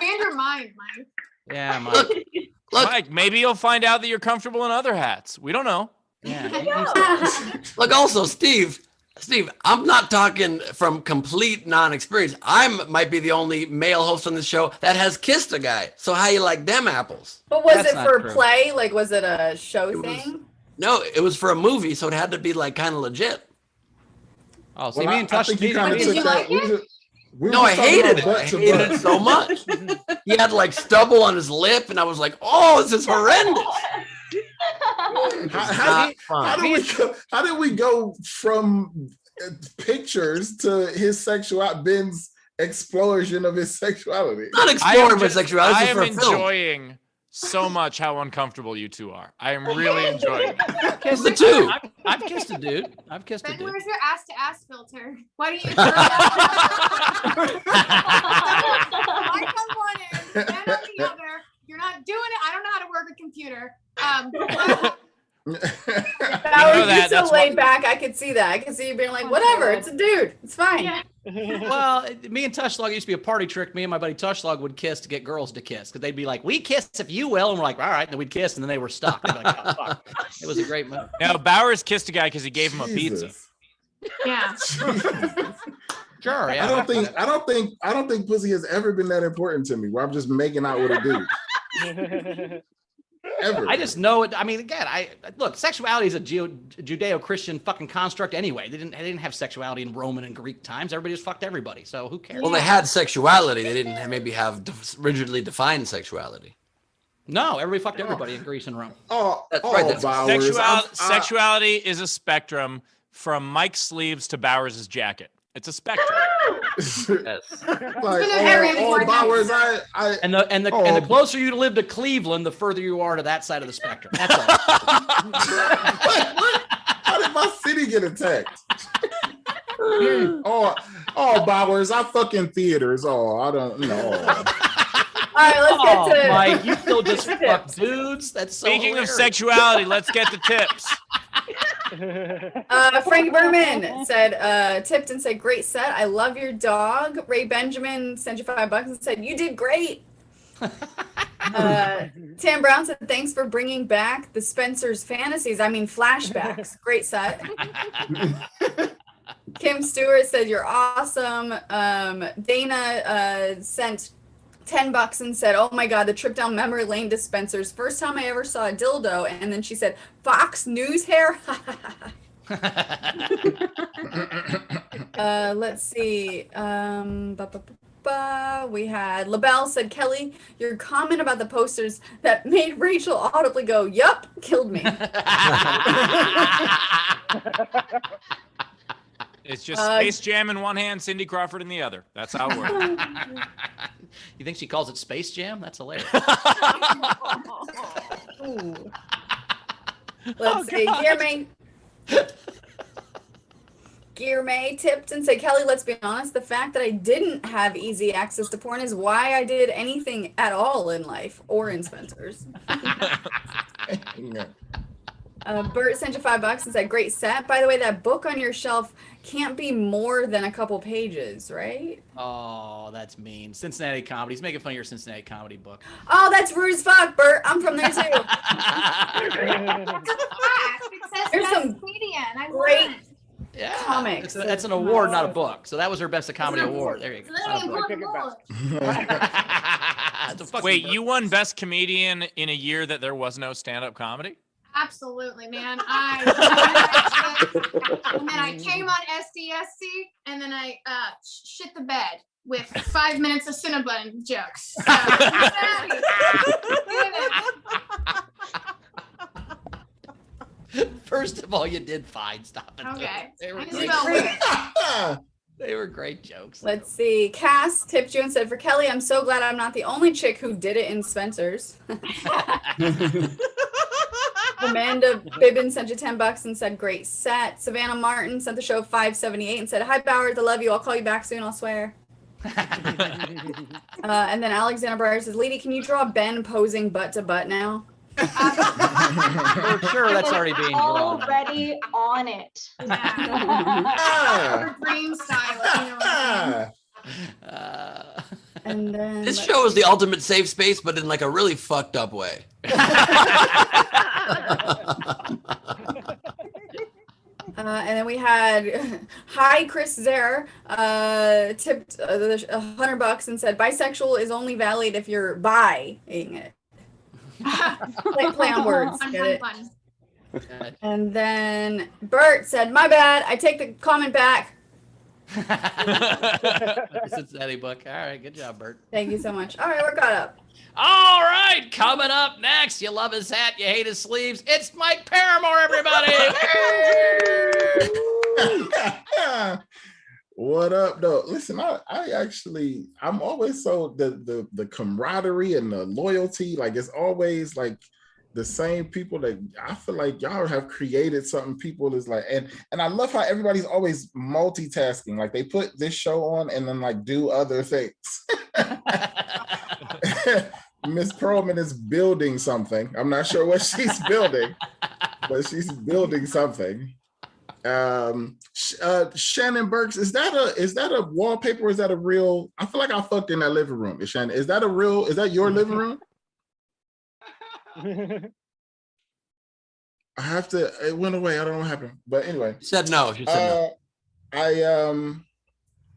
your mind, Mike. Yeah, Mike. Look, Mike, maybe you'll find out that you're comfortable in other hats. We don't know. Yeah. Look, also, Steve, I'm not talking from complete non-experience. I might be the only male host on the show that has kissed a guy. So how you like them apples? But was That's it not for true. play? Like, was it a show thing? No, it was for a movie, so it had to be like kind of legit. Oh, see, me and Tush. Did you like it? No, I hated it. I hated it so much. He had like stubble on his lip, and I was like, "Oh, this is horrendous." How did we go from pictures to his sexuality, Ben's explosion of his sexuality? Not exploring my sexuality. I This is am for a film. enjoying so much how uncomfortable you two are. I am really enjoying it. Kissed The two. I've kissed a dude. I've kissed a Ben, dude. where's your ass to ass filter? Why don't you throw that? I come one end, Ben on the other. You're not doing it. I don't know how to work a computer. You're so laid back. I could see that. I could see you being like, whatever. It's a dude. It's fine. Yeah. Well, me and Tushlog used to be a party trick. Me and my buddy Tushlog would kiss to get girls to kiss because they'd be like, "We kiss if you will," and we're like, "All right," and then we'd kiss, and then they were stuck. They'd be like, "Oh, fuck." It was a great move. Now Bowers kissed a guy because he gave him a pizza. Yeah. Sure. Yeah. I don't think pussy has ever been that important to me. Where I'm just making out with a dude. Ever. I just know it. I mean, again, look. Sexuality is a Judeo-Christian fucking construct anyway. They didn't have sexuality in Roman and Greek times. Everybody just fucked everybody. So who cares? Well, they had sexuality. They didn't maybe have rigidly defined sexuality. No, everybody fucked everybody in Greece and Rome. That's right. Sexuality is a spectrum from Mike's sleeves to Bowers's jacket. It's a spectrum. Yes. Like, Bowers, and the closer you live to Cleveland, the further you are to that side of the spectrum. That's all. How did my city get attacked? Bowers, I fucking theaters. I don't know. All right, let's get to Mike, you still just fuck dudes. That's so Speaking hilarious. of sexuality, let's get to tips. Frank Berman said, tipped and said, great set. I love your dog. Ray Benjamin sent you $5 and said, you did great. Tam Brown said, thanks for bringing back the Spencer's fantasies. I mean, flashbacks. Great set. Kim Stewart said, you're awesome. Dana sent $10 and said, oh my God, the trip down memory lane to Spencer's. First time I ever saw a dildo. And then she said, Fox News hair. Let's see. We had LaBelle said, Kelly, your comment about the posters that made Rachel audibly go, yup, killed me. It's just Space Jam in one hand, Cindy Crawford in the other. That's how it works. You think she calls it Space Jam? That's hilarious. Let's see. Gearmay tipped and said, Kelly, let's be honest. The fact that I didn't have easy access to porn is why I did anything at all in life or in Spencer's. Bert sent you $5 and said, great set. By the way, that book on your shelf can't be more than a couple pages, right? Oh, that's mean. Cincinnati comedy. He's making fun of your Cincinnati comedy book. Oh, that's rude as fuck, Bert. I'm from there too. There's some comedian. I great Yeah, comics. That's an award, not a book. So that was her best of comedy award. There you go. Wait, you won best comedian in a year that there was no stand-up comedy? Absolutely, man. And then I came on SDSC, and then I shit the bed with 5 minutes of Cinnabon jokes. First of all, you did fine. Stop it. Okay. They were I great. spelled They were great jokes. Let's see. Cass tipped you and said, for Kelly, I'm so glad I'm not the only chick who did it in Spencer's. Amanda Bibbin sent you $10 and said, great set. Savannah Martin sent the show $5.78 and said, hi, Bowers, I love you. I'll call you back soon, I'll swear. And then Alexander Breyer says, lady, can you draw Ben posing butt to butt now? For sure, that's already being drawn. Already on it. Dream style. And then This show is the ultimate safe space, but in like a really fucked up way. And then we had hi Chris Zer tipped $100 and said bisexual is only valid if you're buying it. Play on words. Fun, Get fun, it? fun. And then Bert said, my bad, I take the comment back. Cincinnati book. All right, good job, Bert. Thank you so much. All right, we're caught up. All right, coming up next. You love his hat, you hate his sleeves. It's Mike Paramore, everybody. What up, though? Listen, I'm always so the camaraderie and the loyalty, like it's always like the same people that I feel like y'all have created something. People is like, and I love how everybody's always multitasking. Like they put this show on and then like do other things. Miss Perlman is building something. I'm not sure what she's building, but she's building something. Shannon Burks, is that a wallpaper or is that a real? I feel like I fucked in that living room. Shannon, is that your living room? It went away. I don't know what happened. But anyway. She said no. She said no.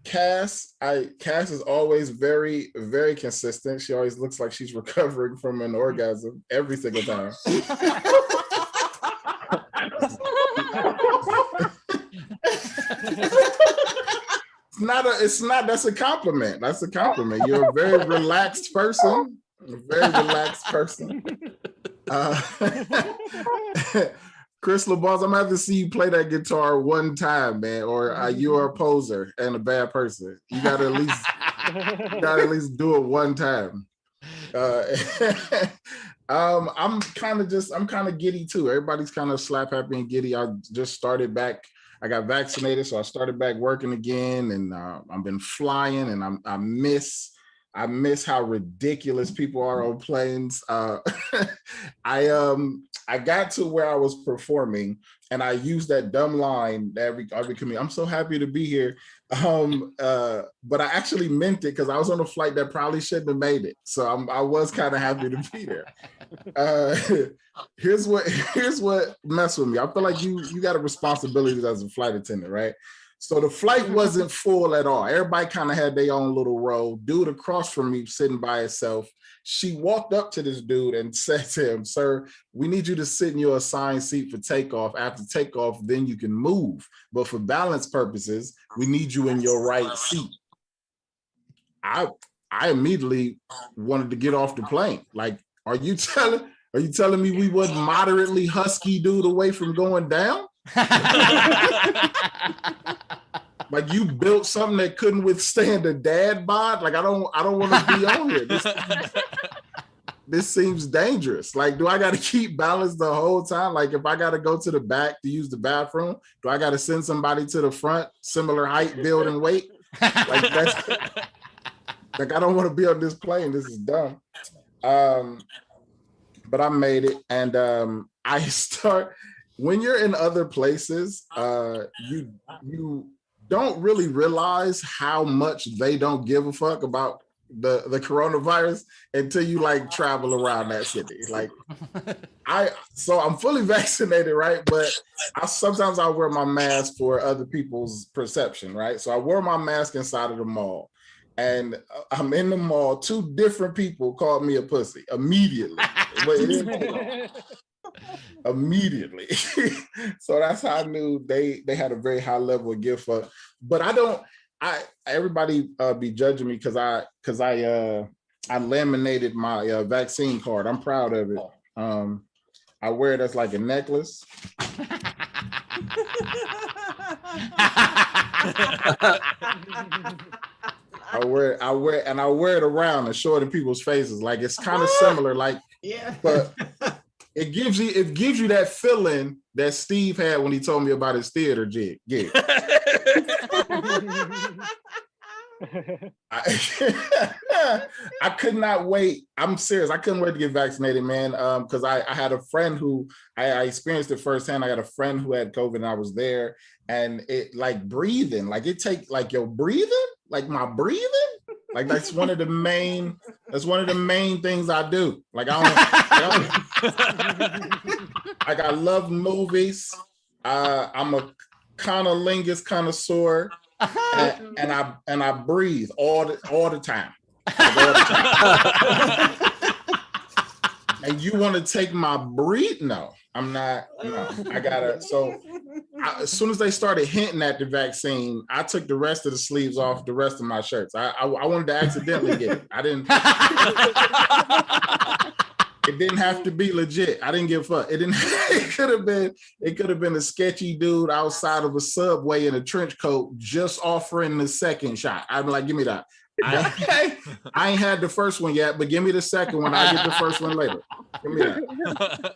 Cass is always very, very consistent. She always looks like she's recovering from an orgasm every single time. That's a compliment. That's a compliment. You're a very relaxed person. Chris LeBons, I'm gonna have to see you play that guitar one time, man, or you're a poser and a bad person. You gotta at least do it one time. I'm kind of giddy too. Everybody's kind of slap happy and giddy. I just started back. I got vaccinated, so I started back working again, and I've been flying, and I miss how ridiculous people are on planes. I got to where I was performing, and I used that dumb line that every comedian, I'm so happy to be here. But I actually meant it because I was on a flight that probably shouldn't have made it. So I was kind of happy to be there. Here's what messed with me. I feel like you got a responsibility as a flight attendant, right? So the flight wasn't full at all. Everybody kind of had their own little row. Dude across from me sitting by himself. She walked up to this dude and said to him, "Sir, we need you to sit in your assigned seat for takeoff. After takeoff, then you can move. But for balance purposes, we need you in your right seat." I immediately wanted to get off the plane. Like, are you telling me we wasn't moderately husky dude away from going down? Like, you built something that couldn't withstand a dad bod? Like, I don't want to be on here. This seems dangerous. Like, do I got to keep balance the whole time? Like, if I got to go to the back to use the bathroom, do I got to send somebody to the front, similar height, build, and weight? Like, that's like, I don't want to be on this plane. This is dumb. But I made it, and when you're in other places, you don't really realize how much they don't give a fuck about the coronavirus until you like travel around that city. Like, so I'm fully vaccinated, right? But sometimes I wear my mask for other people's perception, right? So I wore my mask inside of the mall, and I'm in the mall. 2 different people called me a pussy immediately. Immediately. So that's how I knew they had a very high level of gift fuck. But everybody be judging me because I laminated my vaccine card. I'm proud of it. I wear it as like a necklace. I wear it around and show it in people's faces. Like, it's kind of similar, like, yeah, but it gives you that feeling that Steve had when he told me about his theater gig. I could not wait. I'm serious. I couldn't wait to get vaccinated, man. Because I had a friend who I experienced it firsthand. I got a friend who had COVID, and I was there, and it like breathing, like it take like your breathing, like my breathing. Like, that's one of the main things I do. Like, like, I love movies. I'm a conolingus connoisseur, and I breathe all the time. Like, all the time. And you want to take my breath? No, I'm not. No, I gotta. So as soon as they started hinting at the vaccine, I took the rest of the sleeves off the rest of my shirts. I wanted to accidentally get it. I didn't. It didn't have to be legit. I didn't give a fuck. It could have been a sketchy dude outside of a Subway in a trench coat just offering the second shot. I'd be like, give me that. I ain't had the first one yet, but give me the second one. I'll get the first one later. Give me that.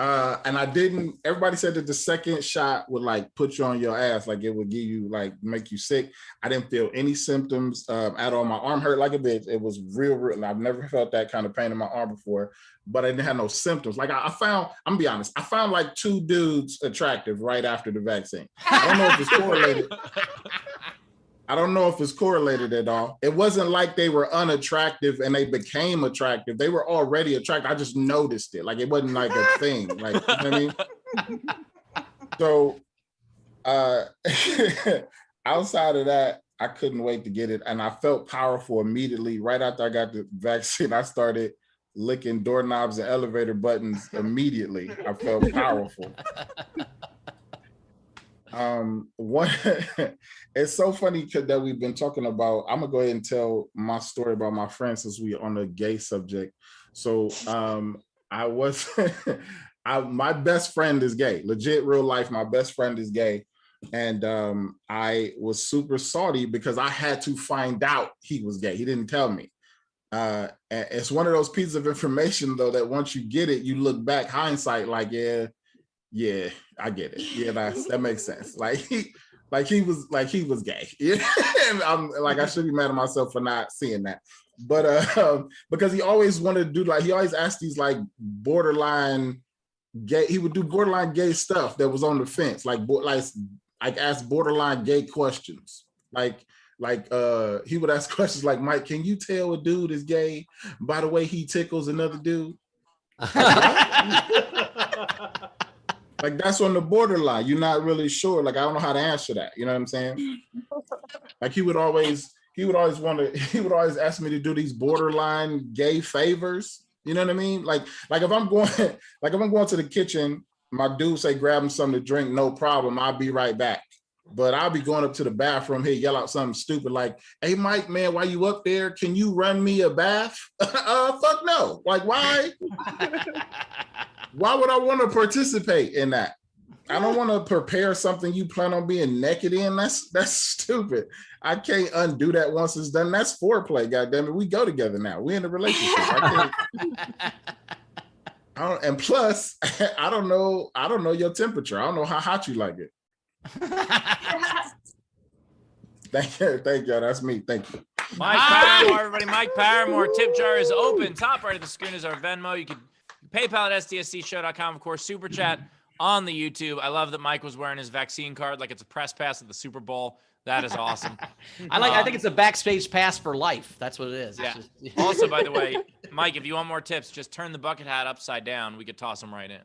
And I didn't. Everybody said that the second shot would like put you on your ass, like it would give you like make you sick. I didn't feel any symptoms at all. My arm hurt like a bitch. It was real. I've never felt that kind of pain in my arm before, but I didn't have no symptoms. Like I'm gonna be honest. I found like 2 dudes attractive right after the vaccine. I don't know if it's correlated. I don't know if it's correlated at all. It wasn't like they were unattractive and they became attractive. They were already attractive. I just noticed it. Like, it wasn't like a thing. Like, you know what I mean? So outside of that, I couldn't wait to get it. And I felt powerful immediately. Right after I got the vaccine, I started licking doorknobs and elevator buttons immediately. I felt powerful. One, it's so funny that we've been talking about. I'm gonna go ahead and tell my story about my friend since we're on the gay subject. So I was my best friend is gay, legit real life. My best friend is gay. And I was super salty because I had to find out he was gay. He didn't tell me. And it's one of those pieces of information though that once you get it, you look back hindsight like, yeah, I get it. Yeah, that makes sense. Like he was gay. Yeah, and I'm like, I should be mad at myself for not seeing that. But because he always wanted to do he always asked these like borderline gay. He would do borderline gay stuff that was on the fence, like ask borderline gay questions. Like he would ask questions like, Mike, can you tell a dude is gay by the way he tickles another dude? Like that's on the borderline. You're not really sure. Like I don't know how to answer that. You know what I'm saying? Like he would always ask me to do these borderline gay favors. You know what I mean? Like if I'm going to the kitchen, my dude say grab him something to drink, no problem. I'll be right back. But I'll be going up to the bathroom, he'll yell out something stupid like, hey Mike, man, why you up there? Can you run me a bath? Fuck no. Like why? Why would I want to participate in that? I don't want to prepare something you plan on being naked in. That's stupid. I can't undo that once it's done. That's foreplay, goddammit. We go together now. We're in a relationship. And plus, I don't know your temperature. I don't know how hot you like it. Thank you. That's me. Thank you. Mike Paramore, everybody. Mike Paramore. Tip jar is open. Top right of the screen is our Venmo. You can PayPal at sdscshow.com. Of course, Super Chat on the YouTube. I love that Mike was wearing his vaccine card like it's a press pass at the Super Bowl. That is awesome. I think it's a backstage pass for life. That's what it is. Yeah. Also, by the way, Mike, if you want more tips, just turn the bucket hat upside down. We could toss them right in.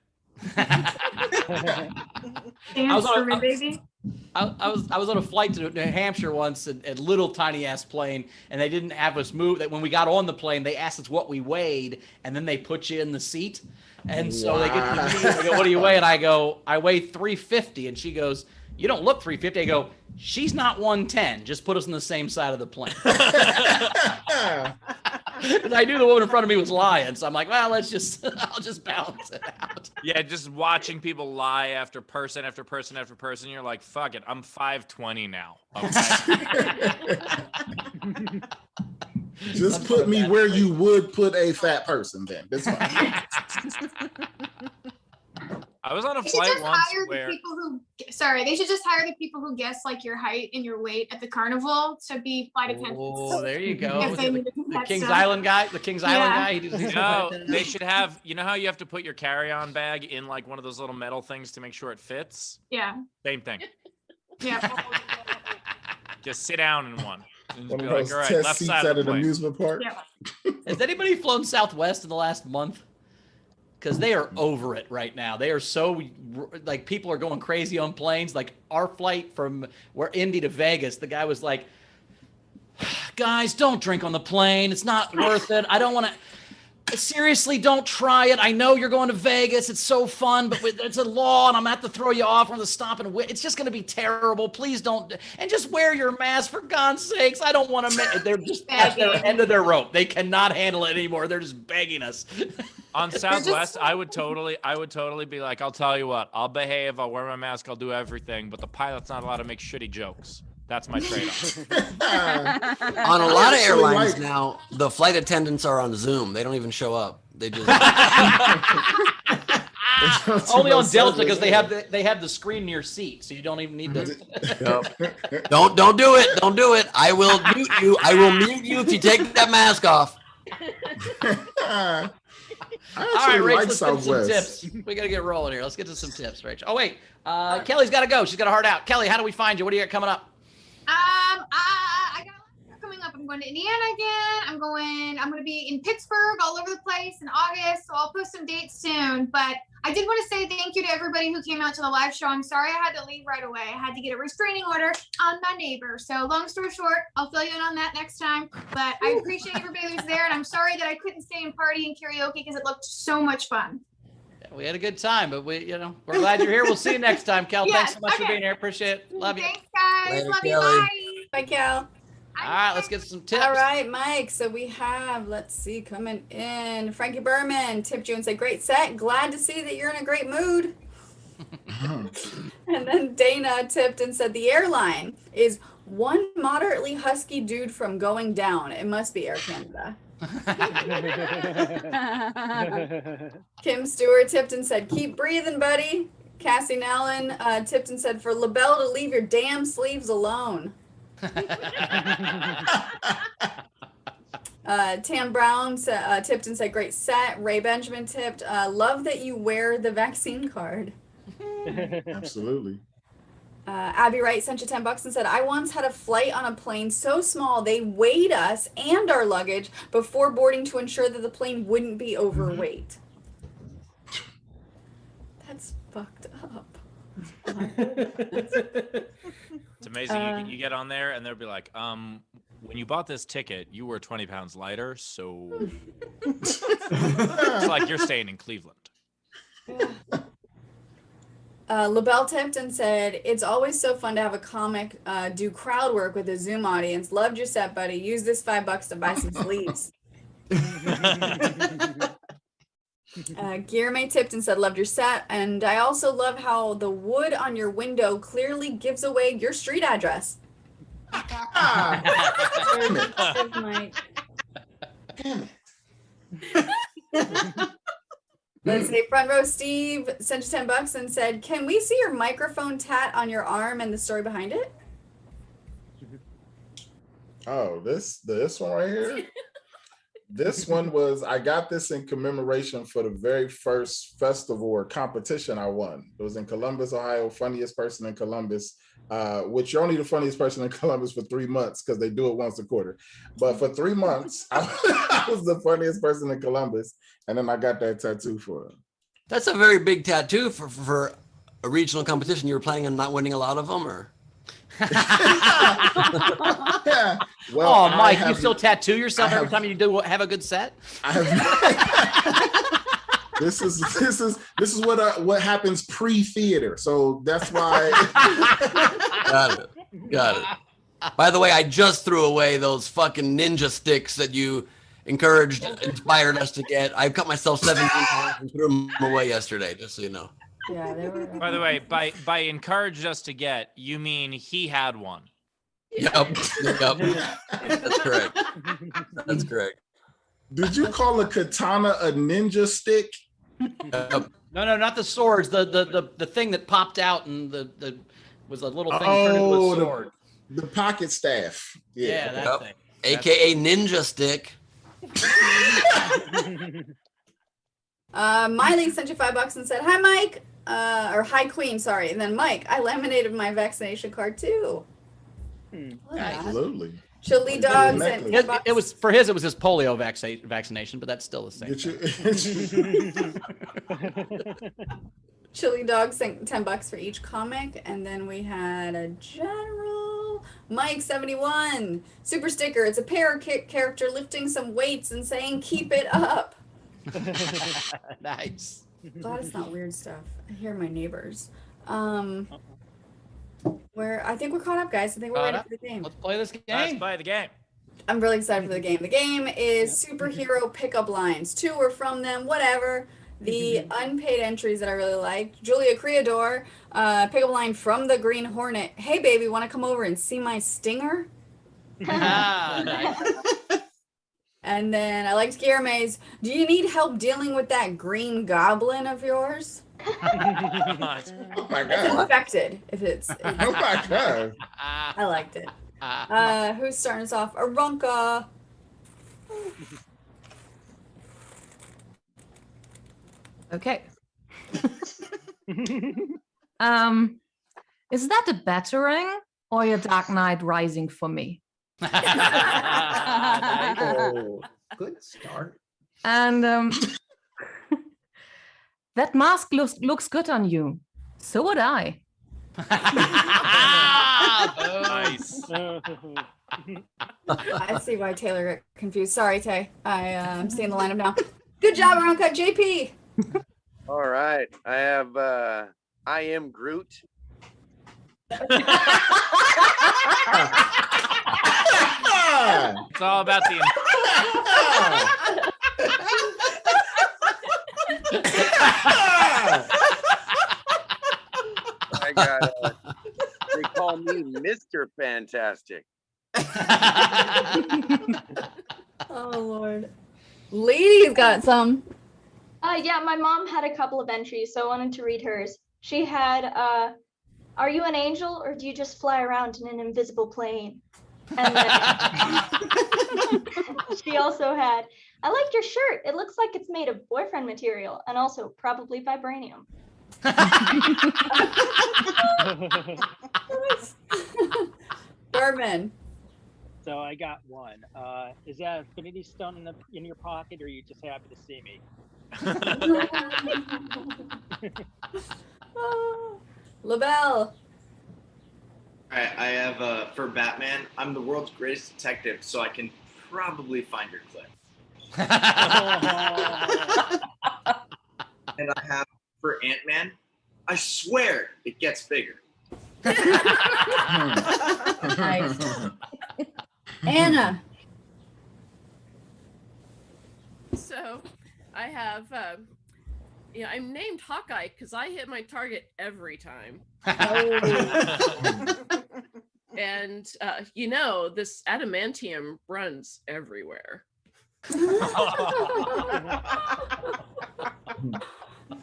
I was on a flight to New Hampshire once, a little tiny ass plane, and they didn't have us move. That when we got on the plane, they asked us what we weighed, and then they put you in the seat. And so they get to me, they go, what do you weigh? And I go, I weigh 350. And she goes, you don't look 350. I go, she's not 110. Just put us on the same side of the plane. Because I knew the woman in front of me was lying. So I'm like, well, I'll just balance it out. Yeah, just watching people lie after person after person after person. You're like, fuck it. I'm 5'20" now. Okay. Just put me where you would put a fat person then. That's fine. I was on a flight once where they should just hire the people who guess like your height and your weight at the carnival to be flight attendants. Oh, there you go. The Kings stuff. Island guy, the Kings Island guy. No, they should have, you know how you have to put your carry-on bag in like one of those little metal things to make sure it fits? Yeah. Same thing. Yeah. Just sit down in one. And One be of like, those all right, test left seats side at of the an plane. amusement park. Yeah. Has anybody flown Southwest in the last month? Because they are over it right now. They are so, like, people are going crazy on planes. Like, our flight from Indy to Vegas, the guy was like, guys, don't drink on the plane. It's not worth it. I don't want to. Seriously, don't try it. I know you're going to Vegas. It's so fun, but it's a law, and I'm going to have to throw you off on the stop and wait. It's just going to be terrible. Please don't. And just wear your mask, for God's sakes. I don't want to. They're just at their end of their rope. They cannot handle it anymore. They're just begging us. On Southwest, I would totally be like, I'll tell you what, I'll behave, I'll wear my mask, I'll do everything, but the pilot's not allowed to make shitty jokes. That's my trade-off. On a lot of airlines now, the flight attendants are on Zoom. They don't even show up. They just only on Delta because they have the screen in your seat, so you don't even need to. Don't do it. Don't do it. I will mute you. I will mute you if you take that mask off. All right, Rach, let's get some tips. We got to get rolling here. Let's get to some tips, Rach. Oh, wait. Kelly's got to go. She's got a heart out. Kelly, how do we find you? What do you got coming up? I got a coming up. I'm going to Indiana again. I'm going to be in Pittsburgh, all over the place in August. So I'll post some dates soon. But I did want to say thank you to everybody who came out to the live show. I'm sorry I had to leave right away. I had to get a restraining order on my neighbor. So long story short, I'll fill you in on that next time. But I appreciate everybody who's there. And I'm sorry that I couldn't stay and party and karaoke because it looked so much fun. We had a good time, but we're glad you're here. We'll see you next time, Kel. Yes, Thanks so much for being here. Appreciate it. Love you. Thanks, guys. Later, Love Kelly. you. Bye. Bye, Cal. All right, let's get some tips. All right, Mike. So we have, let's see, coming in. Frankie Berman tipped you and said, great set. Glad to see that you're in a great mood. And then Dana tipped and said, the airline is one moderately husky dude from going down. It must be Air Canada. Kim Stewart tipped and said, keep breathing, buddy. Cassie Nallen tipped and said, for LaBelle to leave your damn sleeves alone. Tam Brown tipped and said, great set. Ray Benjamin tipped, love that you wear the vaccine card. Absolutely. Abby Wright sent you $10 and said, I once had a flight on a plane so small they weighed us and our luggage before boarding to ensure that the plane wouldn't be overweight. That's fucked up. It's amazing. You get on there and they'll be like, when you bought this ticket, you were 20 pounds lighter, so it's like you're staying in Cleveland. LaBelle tipped and said, it's always so fun to have a comic do crowd work with a Zoom audience. Loved your set, buddy. Use this $5 to buy some sleeves. Guillerme tipped and said, loved your set. And I also love how the wood on your window clearly gives away your street address. Let's say front row Steve sent you $10 and said, can we see your microphone tat on your arm and the story behind it? Oh, this one right here. This one was, I got this in commemoration for the very first festival or competition I won. It was in Columbus, Ohio, funniest person in Columbus, which you're only the funniest person in Columbus for 3 months because they do it once a quarter. But for 3 months, I was the funniest person in Columbus. And then I got that tattoo for him. That's a very big tattoo for a regional competition. You were planning on not winning a lot of them, or? Yeah. Well, oh, Mike, you still tattoo yourself every time you do have a good set? This is what happens pre-theater. So that's why. Got it. By the way, I just threw away those fucking ninja sticks that you inspired us to get. I cut myself 17 times and threw them away yesterday, just so you know. Yeah, they were. By the way, by encouraged us to get, you mean he had one. Yep. That's correct. That's correct. Did you call a katana a ninja stick? No, not the swords. The thing that popped out and the was a little thing turned into a sword. The pocket staff. Yeah, that thing. AKA ninja stick. Miley sent you $5 and said, hi, Mike. Or hi, Queen, sorry. And then Mike, I laminated my vaccination card too. Absolutely. Chili Dog sent $10. It was for his. It was his polio vaccination, but that's still the same. Chili Dog sent $10 for each comic, and then we had a general Mike 71 super sticker. It's a parakeet character lifting some weights and saying, "Keep it up." Nice. Glad it's not weird stuff. I hear my neighbors. I think we're caught up, guys. I think we're ready for the game. Let's play this game. Let's play the game. I'm really excited for the game. The game is superhero pickup lines. 2 or from them, whatever. The unpaid entries that I really like. Julia Creador, pickup line from the Green Hornet. Hey, baby, want to come over and see my stinger? Nice. And then I liked Guillerme's. Do you need help dealing with that green goblin of yours? Oh my It's god. infected. If it's. Oh my god. I liked it. Who's starting us off? Arunka. Okay. Is that the Battering or your Dark Knight Rising for me? Oh, good start. And that mask looks good on you. So would I. Nice. I see why Taylor got confused. Sorry, Tay. I'm seeing the lineup now. Good job, Round Cut JP. All right. I have I am Groot. It's all about the. I got they call me Mr. Fantastic. Oh Lord. Lady's got some. Yeah, my mom had a couple of entries, so I wanted to read hers. She had, are you an angel or do you just fly around in an invisible plane? And then she also had, I liked your shirt. It looks like it's made of boyfriend material and also probably vibranium. Berman. So I got one. Is that Infinity Stone in your pocket, or are you just happy to see me? LaBelle. Alright, I have for Batman, I'm the world's greatest detective, so I can probably find your clip. And I have for Ant-Man, I swear it gets bigger. Nice. Anna. So I have, I'm named Hawkeye because I hit my target every time. And, this adamantium runs everywhere.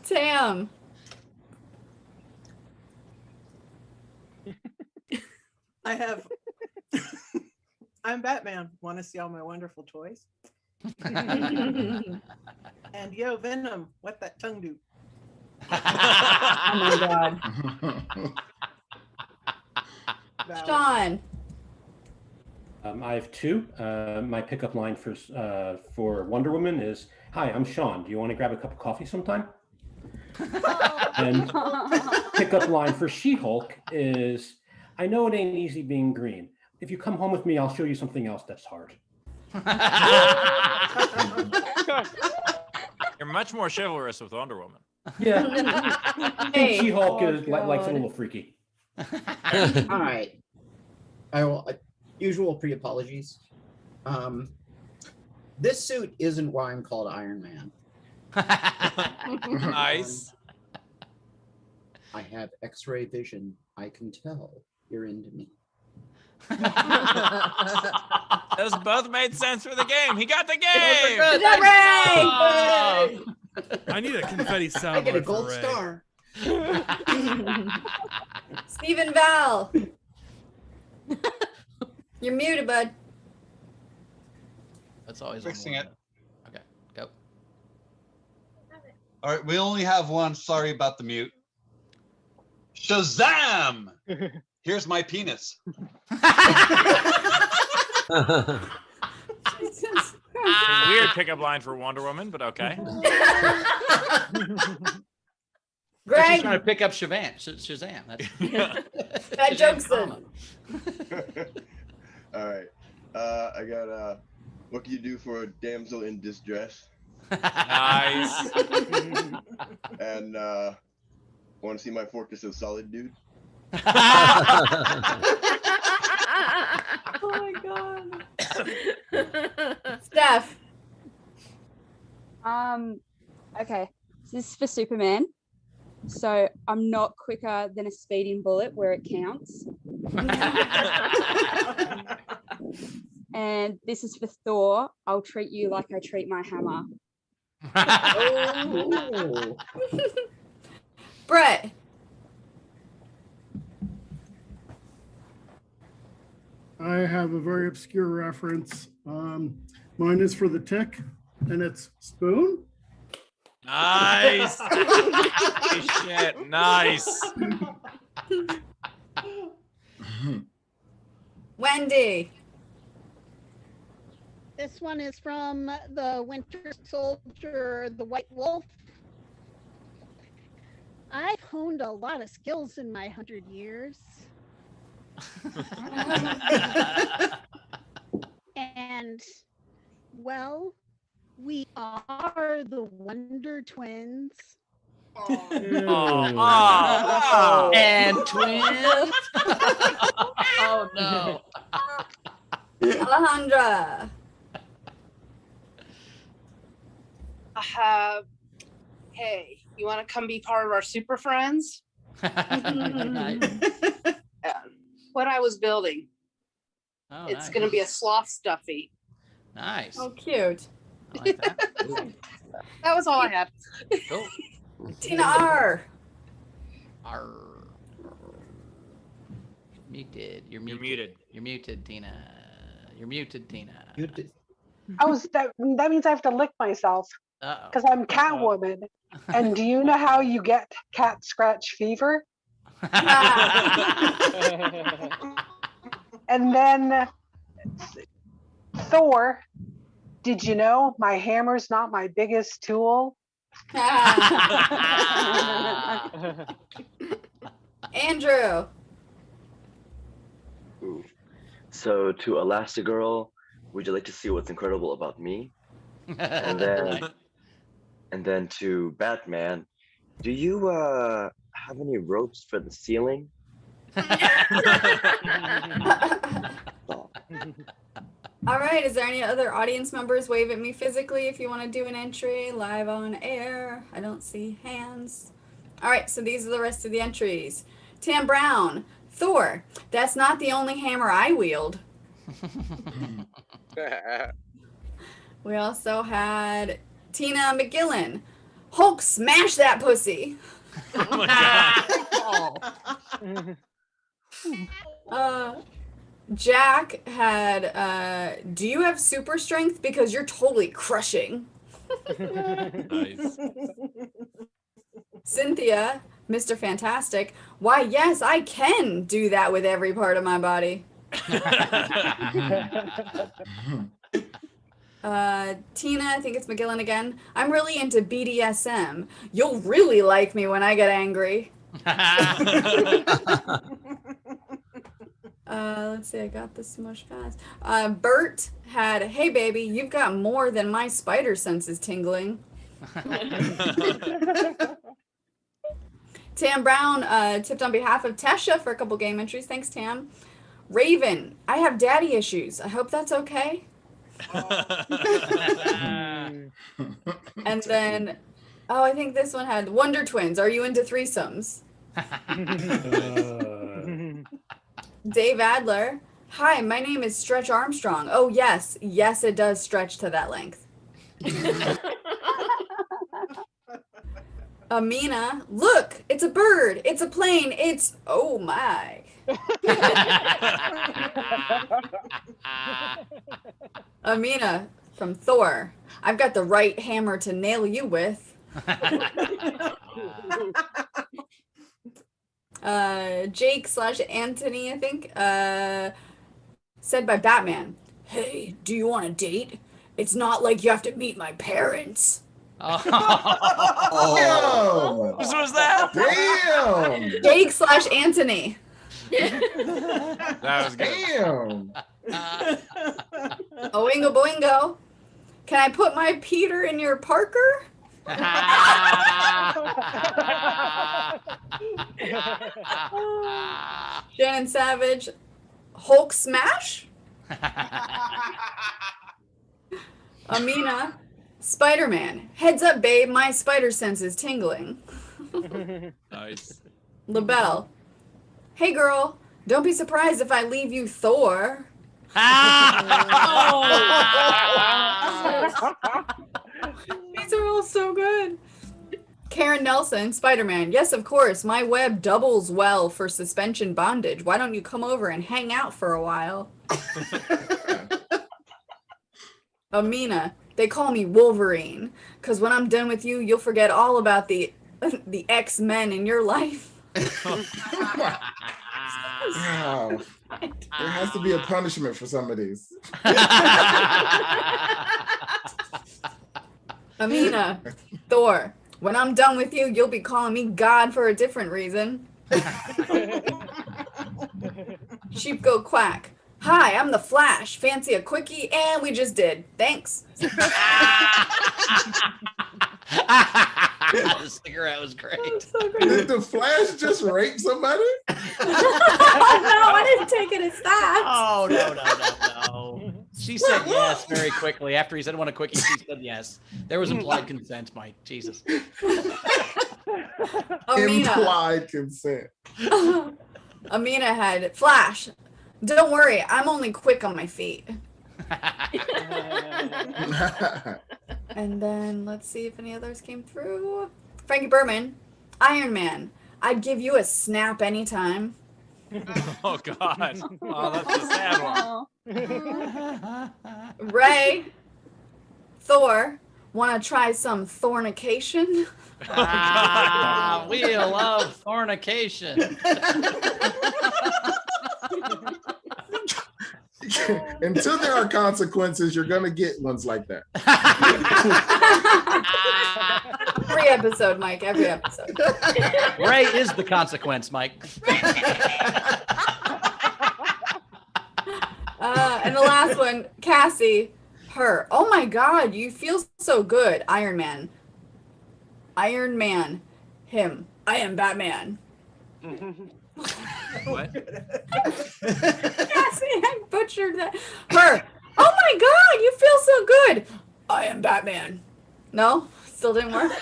Tam. I have. I'm Batman. Want to see all my wonderful toys? And yo, Venom, what that tongue do? Oh my God. Sean. I have two. My pickup line for Wonder Woman is, "Hi, I'm Sean. Do you want to grab a cup of coffee sometime?" And pickup line for She-Hulk is, "I know it ain't easy being green. If you come home with me, I'll show you something else that's hard." You're much more chivalrous with Wonder Woman. Yeah. Hey. She-Hulk Oh, is likes a God. little freaky. All right. I will. Usual pre-apologies. This suit isn't why I'm called Iron Man. Nice. I have X-ray vision. I can tell you're into me. Those both made sense for the game. He got the game. Hooray! I need a confetti sound. I get a for gold Ray. star. Stephen Val. You're muted, bud. That's always Fixing on it. Okay, go. All right, we only have one. Sorry about the mute. Shazam! Here's my penis. A weird pickup line for Wonder Woman, but okay. Greg. She's Greg. trying to pick up Shazam. That's That joke's in. All right. I got what can you do for a damsel in distress? Nice. And want to see my fork is so solid, dude? Oh my God. Steph. Okay. So this is for Superman. So I'm not quicker than a speeding bullet where it counts. And this is for Thor. I'll treat you like I treat my hammer. Oh. Brett. I have a very obscure reference. Mine is for the Tick, and it's spoon. Nice. Holy shit. Nice. Wendy. This one is from the Winter Soldier, the White Wolf. I've honed a lot of skills in my 100 years. And, well, we are the Wonder Twins. And twins. Oh no. Alejandra. Hey, you want to come be part of our super friends? What I was building. Oh, It's nice. going to be a sloth stuffy. Nice. Oh, cute. I like that. That was all I had. Cool. Tina R. R. Muted. You're muted. muted. You're muted, Tina. You're muted, Tina. That means I have to lick myself Uh-oh. because I'm Catwoman. And do you know how you get cat scratch fever? And then Thor, did you know my hammer's not my biggest tool? Andrew. Ooh. So to Elastigirl, would you like to see what's incredible about me? And then to Batman, do you have any ropes for the ceiling? All right, is there any other audience members? Wave at me physically if you want to do an entry live on air. I don't see hands. All right, so these are the rest of the entries. Tam Brown, Thor, that's not the only hammer I wield. We also had Tina McGillen, Hulk, smash that pussy. Oh my God. Jack had, do you have super strength? Because you're totally crushing. Nice. Cynthia, Mr. Fantastic, why, yes, I can do that with every part of my body. Tina, I think it's McGillen again. I'm really into BDSM. You'll really like me when I get angry. Let's see, I got this so much fast. Bert had, hey baby, you've got more than my spider senses tingling. Tam Brown tipped on behalf of Tesha for a couple game entries. Thanks, Tam. Raven, I have daddy issues. I hope that's okay. And then, oh, I think this one had Wonder Twins. Are you into threesomes? Dave Adler. Hi, my name is Stretch Armstrong. Oh, yes. Yes, it does stretch to that length. Amina. Look, it's a bird. It's a plane. It's, oh my. Amina from Thor. I've got the right hammer to nail you with. Jake/Anthony, I think, said by Batman, hey, do you want a date? It's not like you have to meet my parents. Oh, Whose was that? damn. Jake/Anthony. That was good. Damn. Oingo boingo. Can I put my Peter in your Parker? Shannon Savage. Hulk smash? Amina. Spider-Man. Heads up, babe. My spider sense is tingling. Nice. LaBelle. Hey, girl. Don't be surprised if I leave you Thor. These are all so good. Karen Nelson, Spider-Man. Yes, of course. My web doubles well for suspension bondage. Why don't you come over and hang out for a while? Amina. They call me Wolverine, because when I'm done with you, you'll forget all about the X-Men in your life. Wow. There has to be a punishment for some of these. Amina, Thor, when I'm done with you, you'll be calling me God for a different reason. Sheep go quack. Hi, I'm the Flash. Fancy a quickie? And we just did. Thanks. The cigarette was great. Did the Flash just rape somebody? No, I didn't take it as that. Oh, no. She said yes very quickly. After he said want a quickie, she said yes. There was implied consent, Mike. Jesus. Implied consent. Amina had Flash. Don't worry, I'm only quick on my feet. And then let's see if any others came through. Frankie Berman, Iron Man. I'd give you a snap anytime. Oh God. Oh, that's a sad one. Ray, Thor, want to try some thornication? We love fornication. Until there are consequences, you're gonna get ones like that. Every episode, Mike. Every episode. Ray is the consequence, Mike. And the last one, Cassie, her. Oh my God, you feel so good, Iron Man. Iron Man, him. I am Batman. What? Cassie, I butchered that. Her. Oh my God, you feel so good. I am Batman. No, still didn't work.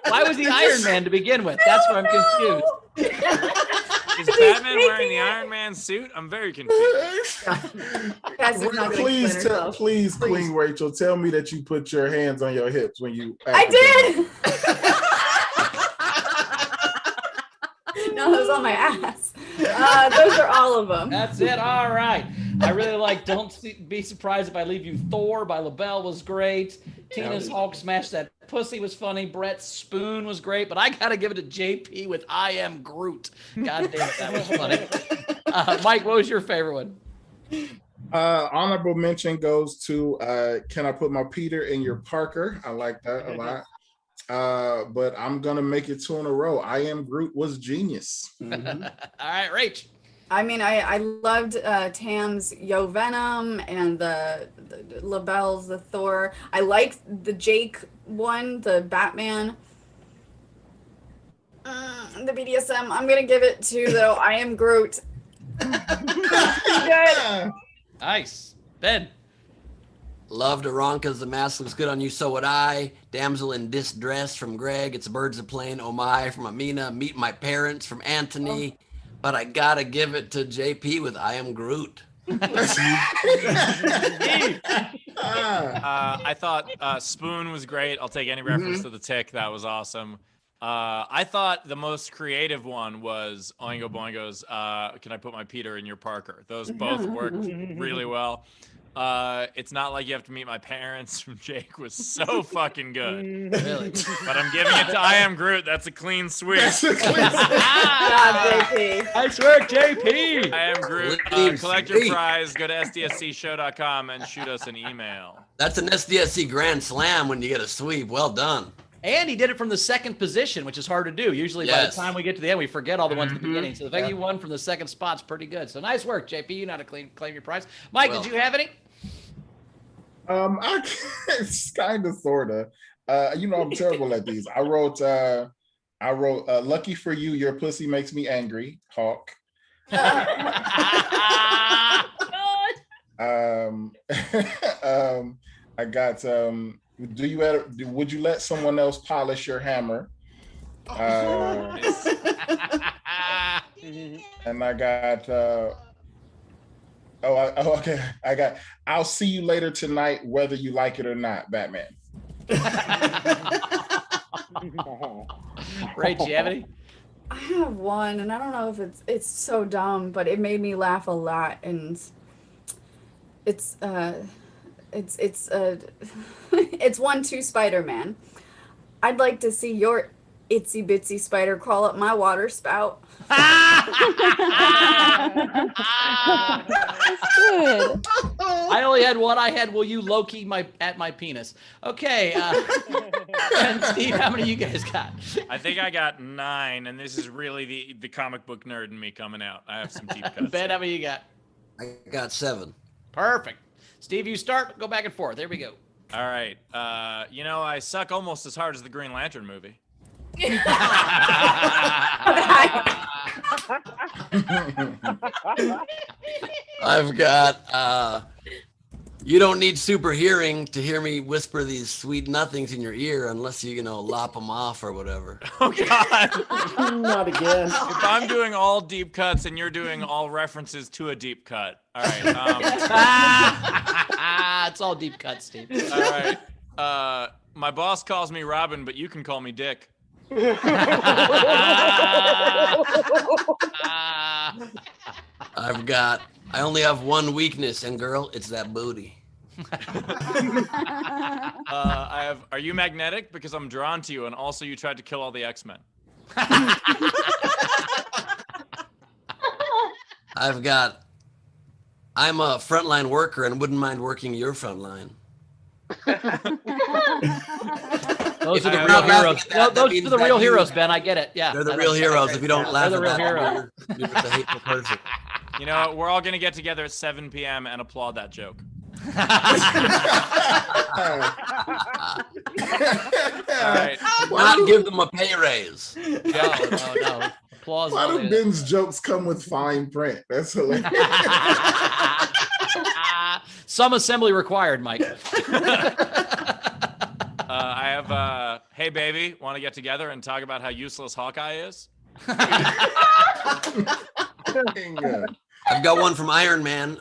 Why was he Iron Man to begin with? That's where I'm confused. Is Batman wearing the Iron Man suit? I'm very confused. Please, Queen Rachel, tell me that you put your hands on your hips when you. I did. No, it was on my ass. Those are all of them. That's it. All right. I really like Be Surprised If I Leave You Thor by LaBelle was great. Tina's Hulk Smash That Pussy was funny. Brett's Spoon was great. But I got to give it to JP with I Am Groot. God damn it, that was funny. Mike, what was your favorite one? Honorable mention goes to Can I Put My Peter in Your Parker? I like that a lot. But I'm gonna make it 2 in a row. I Am Groot was genius. Mm-hmm. All right, Rach. I mean, I loved Tam's Yo Venom and the LaBelle's the Thor. I liked the Jake one, the Batman. The BDSM. I'm gonna give it to though. I Am Groot. Good. Nice. Ben. Loved Aranka's The Mask Looks Good on You, So Would I. Damsel in Distress from Greg. It's Birds of Plane. Oh My from Amina. Meet My Parents from Anthony. But I gotta give it to JP with I Am Groot. I thought Spoon was great. I'll take any reference to the Tick. That was awesome. I thought the most creative one was Oingo Boingo's Can I Put My Peter in Your Parker? Those both worked really well. It's Not Like You Have to Meet My Parents from Jake was so fucking good. Really? But I'm giving it to I Am Groot. That's a clean sweep. God, JP. Nice work, JP. I Am Groot. Collect your prize. Go to sdscshow.com and shoot us an email. That's an SDSC Grand Slam when you get a sweep. Well done. And he did it from the second position, which is hard to do. Usually by the time we get to the end, we forget all the ones at the beginning. So the fact you won from the second spot's pretty good. So nice work, JP. You know how to claim your prize. Mike, did you have any? It's kind of, sort of. I'm terrible at these. I wrote Lucky for You, Your Pussy Makes Me Angry, Hawk. I got would you let someone else polish your hammer? And I got okay. I got I'll see you later tonight, whether you like it or not, Batman. Right, do you have any? I have one, and I don't know if it's so dumb, but it made me laugh a lot, and it's 1-2 Spider-Man. I'd like to see your itsy bitsy spider crawl up my water spout. Good. I only had one. I had, will you low-key at my penis? Okay. And Steve, how many you guys got? I think I got 9, and this is really the comic book nerd in me coming out. I have some deep cuts. Ben, how many you got? I got 7. Perfect. Steve, you start. Go back and forth. There we go. All right. I suck almost as hard as the Green Lantern movie. I've got you don't need super hearing to hear me whisper these sweet nothings in your ear unless you lop them off or whatever. Oh God. Not again. If I'm doing all deep cuts and you're doing all references to a deep cut. All right. It's all deep cuts, Steve. All right. My boss calls me Robin, but you can call me Dick. I only have one weakness, and girl, it's that booty. Are you magnetic? Because I'm drawn to you, and also you tried to kill all the X-Men. I'm a frontline worker and wouldn't mind working your frontline. Those are the real heroes. Those are the real heroes, Ben. I get it. Yeah. They're the real heroes. If you don't laugh they're at the real that, heroes. you're just a hateful person. You know, we're all going to get together at 7 p.m. and applaud that joke. All right. Not give them a pay raise. No. Applause. Why do Ben's jokes come with fine print? That's hilarious. Some assembly required, Mike. I have, hey baby, want to get together and talk about how useless Hawkeye is? I've got one from Iron Man.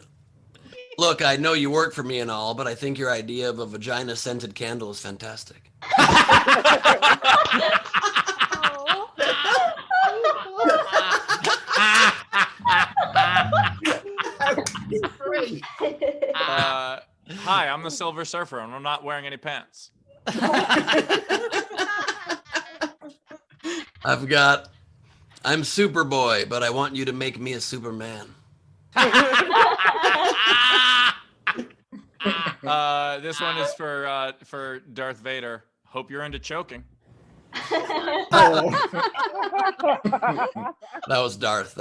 Look, I know you work for me and all, but I think your idea of a vagina-scented candle is fantastic. Great. Hi, I'm the Silver Surfer, and I'm not wearing any pants. I'm Superboy, but I want you to make me a Superman. This one is for Darth Vader. Hope you're into choking. That was Darth.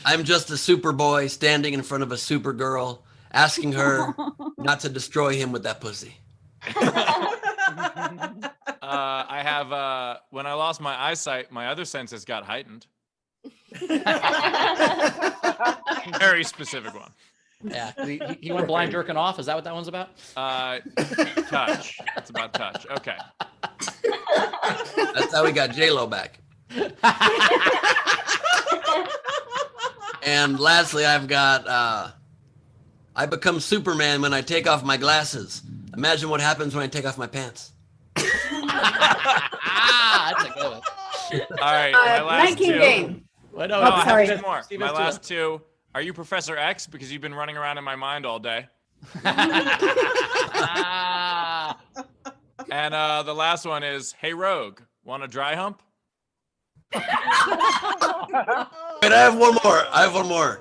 I'm just a Superboy standing in front of a Supergirl, asking her not to destroy him with that pussy. I have, when I lost my eyesight, my other senses got heightened. Very specific one. Yeah, he went blind jerking off. Is that what that one's about? Touch. It's about touch. Okay. That's how we got J-Lo back. And lastly, I've got, I become Superman when I take off my glasses. Imagine what happens when I take off my pants. That's a good one. All right, my last Night King two. game. What? No, Oh, I sorry. have two more. Steve My has two. last two. Are you Professor X? Because you've been running around in my mind all day. And the last one is, hey Rogue, want a dry hump? Wait, I have one more.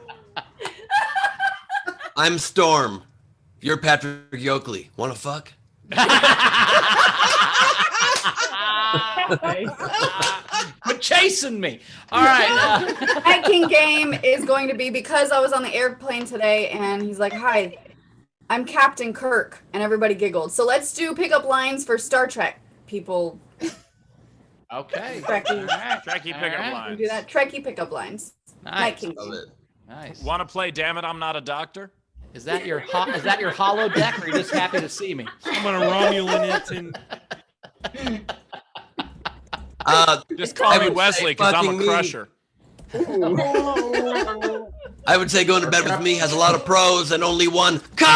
I'm Storm. You're Patrick Yoakley. Wanna fuck? Quit chasing me. All right. Night King game is going to be because I was on the airplane today and he's like, hi, I'm Captain Kirk. And everybody giggled. So let's do pickup lines for Star Trek people. Okay. Trekkie. Trekkie pickup We'll lines. do that. Trekkie pickup lines. Night Nice. King Love game. it. Nice. Want to play Damn It, I'm Not a Doctor? Is that your hollow deck, or are you just happy to see me? I'm gonna Romulan it and Just call I me would Wesley say because I'm fucking a me. crusher. I would say going to bed with me has a lot of pros and only one con.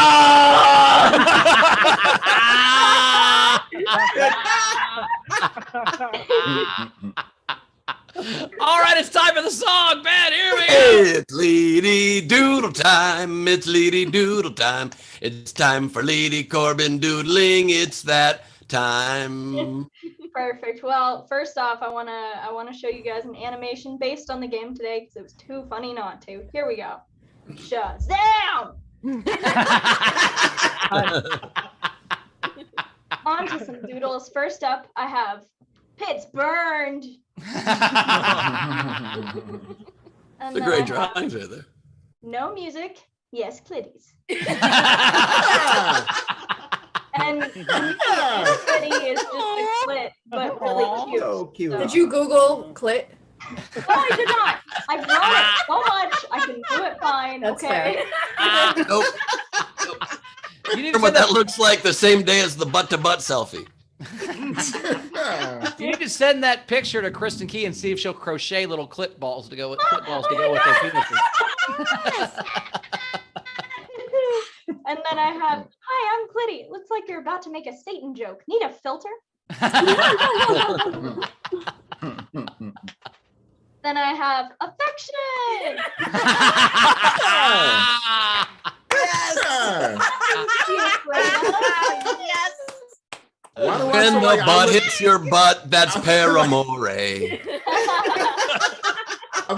All right, it's time for the song, Ben. Here we go. It's Leedy Doodle time. It's Leedy Doodle time. It's time for Leedy Corbin doodling. It's that time. Perfect. Well, first off, I wanna show you guys an animation based on the game today because it was too funny not to. Here we go. Shazam! On to some doodles. First up, I have Pitts burned. And It's a great drawings right there. No music, yes, clitties. And clitty is just a clit, but really cute. So cute. Did you Google clit? No, I did not. I've drawn it so much, I can do it fine. That's okay. Nope. You What that looks like the same day as the butt-to-butt selfie. You need to send that picture to Kristen Key and see if she'll crochet little clip balls to go with their penises. And then I have, hi, I'm Clitty. Looks like you're about to make a Satan joke. Need a filter? Then I have affection. Yes. Why do I When feel the like I butt look- hits your butt, that's Paramore. I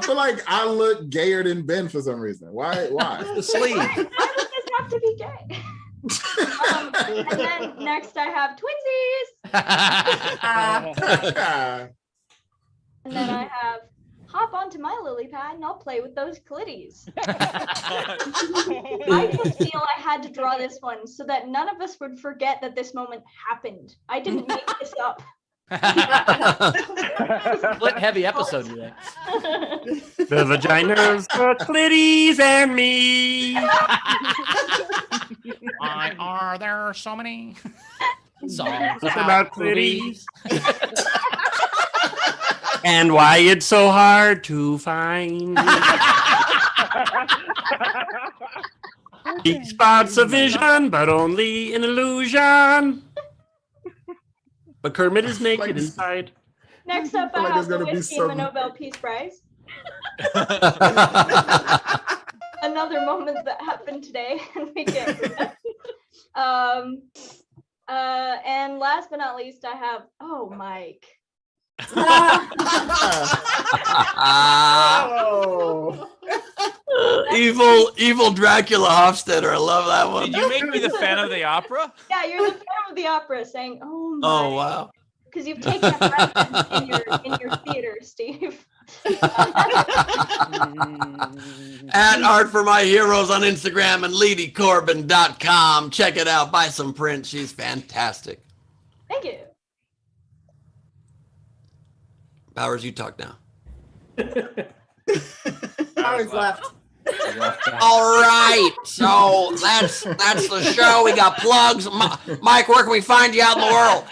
feel like I look gayer than Ben for some reason. Why? The sleeve. Why does this have to be gay? And then next I have twinsies. And then I have hop onto my lily pad and I'll play with those clitties. I just feel I had to draw this one so that none of us would forget that this moment happened. I didn't make this up. Split heavy episode today. The vaginas, the clitties, and me. Why are there so many songs It's about about clitties? And why it's so hard to find. He spots a vision, but only an illusion. But Kermit is naked inside. Next up, I feel I like have it's the gonna be Whiskey and the some- Nobel Peace Prize. Another moment that happened today, and we can't forget. And last but not least, I have Mike. Evil Dracula Hofstetter. I love that one. Did you make me the fan of the opera? Yeah, you're the fan of the opera, saying "Oh my." Oh wow. Because you've taken a reference in your theater, Steve. At Art for My Heroes on Instagram and LeedyCorbin.com. Check it out. Buy some prints. She's fantastic. Thank you. Powers, you talk now. Powers left. All right, so that's the show. We got plugs. Mike, where can we find you out in the world?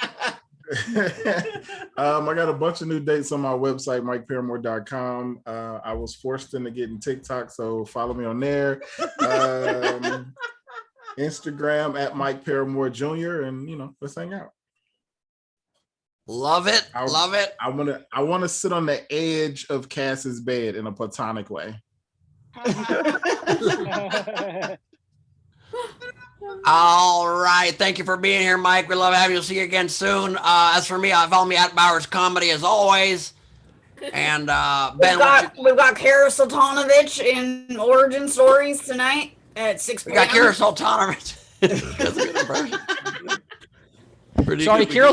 I got a bunch of new dates on my website, MikeParamore.com. I was forced into getting TikTok, so follow me on there. Instagram at Mike Paramore Jr. and let's hang out. Love it. Love it. I want to sit on the edge of Cass's bed in a platonic way. All right. Thank you for being here, Mike. We love having you. See you again soon. As for me, follow me at Bowers Comedy as always. And Ben, we've got Kara Sultanovich in Origin Stories tonight at 6 we p.m. got Kara Sultanovich. That's a good impression. Sorry, Sarah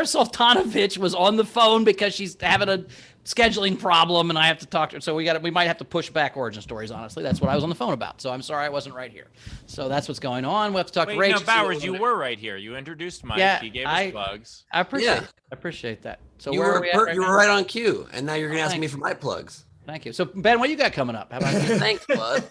Sultanovich was on the phone because she's having a scheduling problem, and I have to talk to her. So we might have to push back Origin Stories. Honestly, that's what I was on the phone about. So I'm sorry I wasn't right here. So that's what's going on. We will have to talk to Wait, Rach. no, Bowers, you were right here. You introduced Mike. Yeah, He gave us plugs. I appreciate that. So you where were are we at right you now? were right on cue, and now you're gonna ask thanks. me for my plugs. Thank you. So Ben, what you got coming up? How about you? Thanks, bud.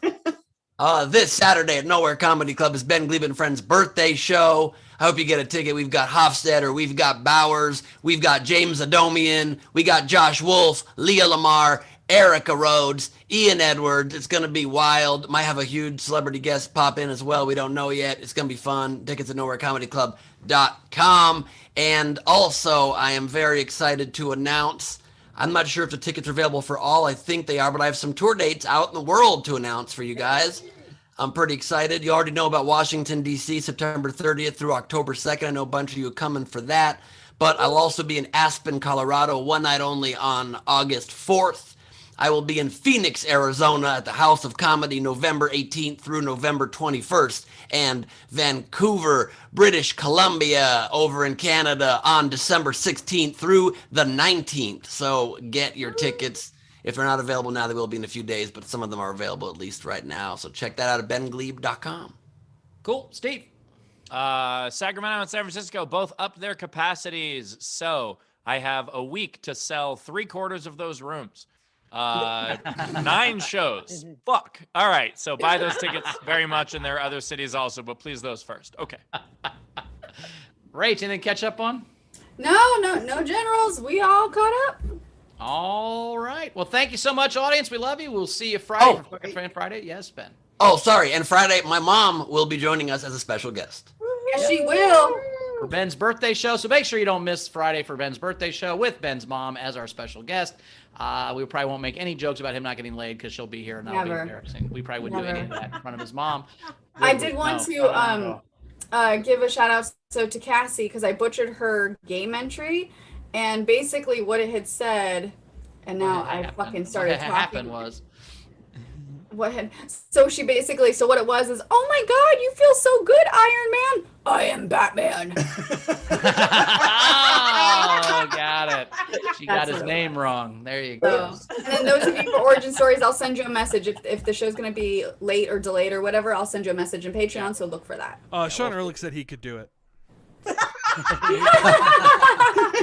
This Saturday at Nowhere Comedy Club is Ben Gleib and Friends' birthday show. I hope you get a ticket. We've got Hofstetter, we've got Bowers, we've got James Adomian, we got Josh Wolf, Leah Lamar, Erica Rhodes, Ian Edwards. It's going to be wild. Might have a huge celebrity guest pop in as well. We don't know yet. It's going to be fun. Tickets at nowherecomedyclub.com. And also, I am very excited to announce I'm not sure if the tickets are available for all. I think they are, but I have some tour dates out in the world to announce for you guys. I'm pretty excited. You already know about Washington, D.C., September 30th through October 2nd. I know a bunch of you are coming for that. But I'll also be in Aspen, Colorado, one night only on August 4th. I will be in Phoenix, Arizona at the House of Comedy November 18th through November 21st, and Vancouver, British Columbia over in Canada on December 16th through the 19th. So get your tickets. If they're not available now, they will be in a few days, but some of them are available at least right now. So check that out at bengleib.com. Cool. Steve? Sacramento and San Francisco both up their capacities. So I have a week to sell 3/4 of those rooms. 9 shows. Fuck. All right. So buy those tickets very much. And there are other cities also, but please those first. Okay. Rach, anything to catch up on? No generals. We all caught up. All right. Well, thank you so much, audience. We love you. We'll see you Friday. For Fan Friday. Yes, Ben. Oh, sorry. And Friday, my mom will be joining us as a special guest. Yes, she will. For Ben's birthday show. So make sure you don't miss Friday for Ben's birthday show with Ben's mom as our special guest. We probably won't make any jokes about him not getting laid because she'll be here and that'll be embarrassing. We probably wouldn't do any of that in front of his mom. I did want to give a shout out to Cassie because I butchered her game entry, and basically what it had said, and now I fucking started talking. What happened was. So what it was is, oh my God, you feel so good, Iron Man. I am Batman. Oh, got it. She got his name wrong. There you go. And then those of you for origin stories, I'll send you a message if the show's going to be late or delayed or whatever. I'll send you a message in Patreon, so look for that. Sean Ehrlich said he could do it.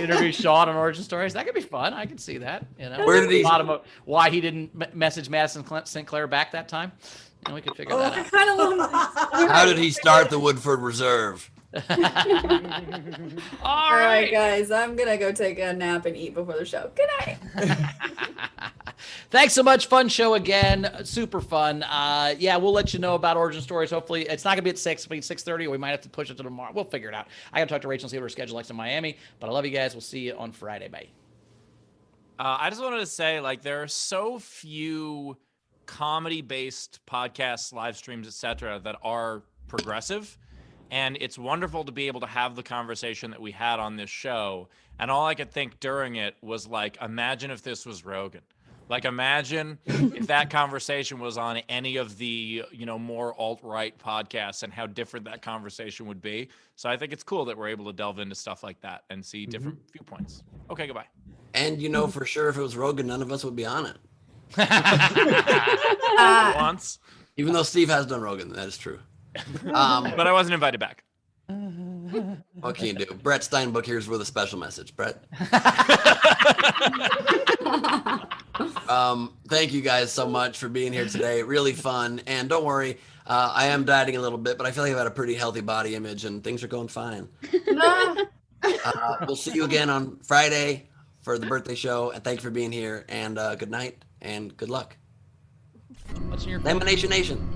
Interview Sean on Origin Stories. That could be fun. I could see that. Where did he? Why he didn't message Madison St. Clair back that time? We could figure that out. I kind of love How did he start the Woodford Reserve? All right, guys. I'm gonna go take a nap and eat before the show. Good night. Thanks so much. Fun show again. Super fun. We'll let you know about Origin Stories. Hopefully, it's not gonna be at 6, it'll be 6:30, or we might have to push it to tomorrow. We'll figure it out. I gotta talk to Rachel and see what her schedule likes in Miami. But I love you guys. We'll see you on Friday. Bye. I just wanted to say, there are so few comedy-based podcasts, live streams, etc., that are progressive. And it's wonderful to be able to have the conversation that we had on this show. And all I could think during it was imagine if this was Rogan. Imagine if that conversation was on any of the, more alt-right podcasts and how different that conversation would be. So I think it's cool that we're able to delve into stuff like that and see different viewpoints. Okay, goodbye. And for sure, if it was Rogan, none of us would be on it. Once. Even though Steve has done Rogan, that is true. But I wasn't invited back. What can you do? Brett Steinbuck here's with a special message. Brett. Thank you guys so much for being here today. Really fun. And don't worry, I am dieting a little bit, but I feel like I've had a pretty healthy body image and things are going fine. We'll see you again on Friday for the birthday show. And thank you for being here. And good night and good luck. What's in your Lamination Nation.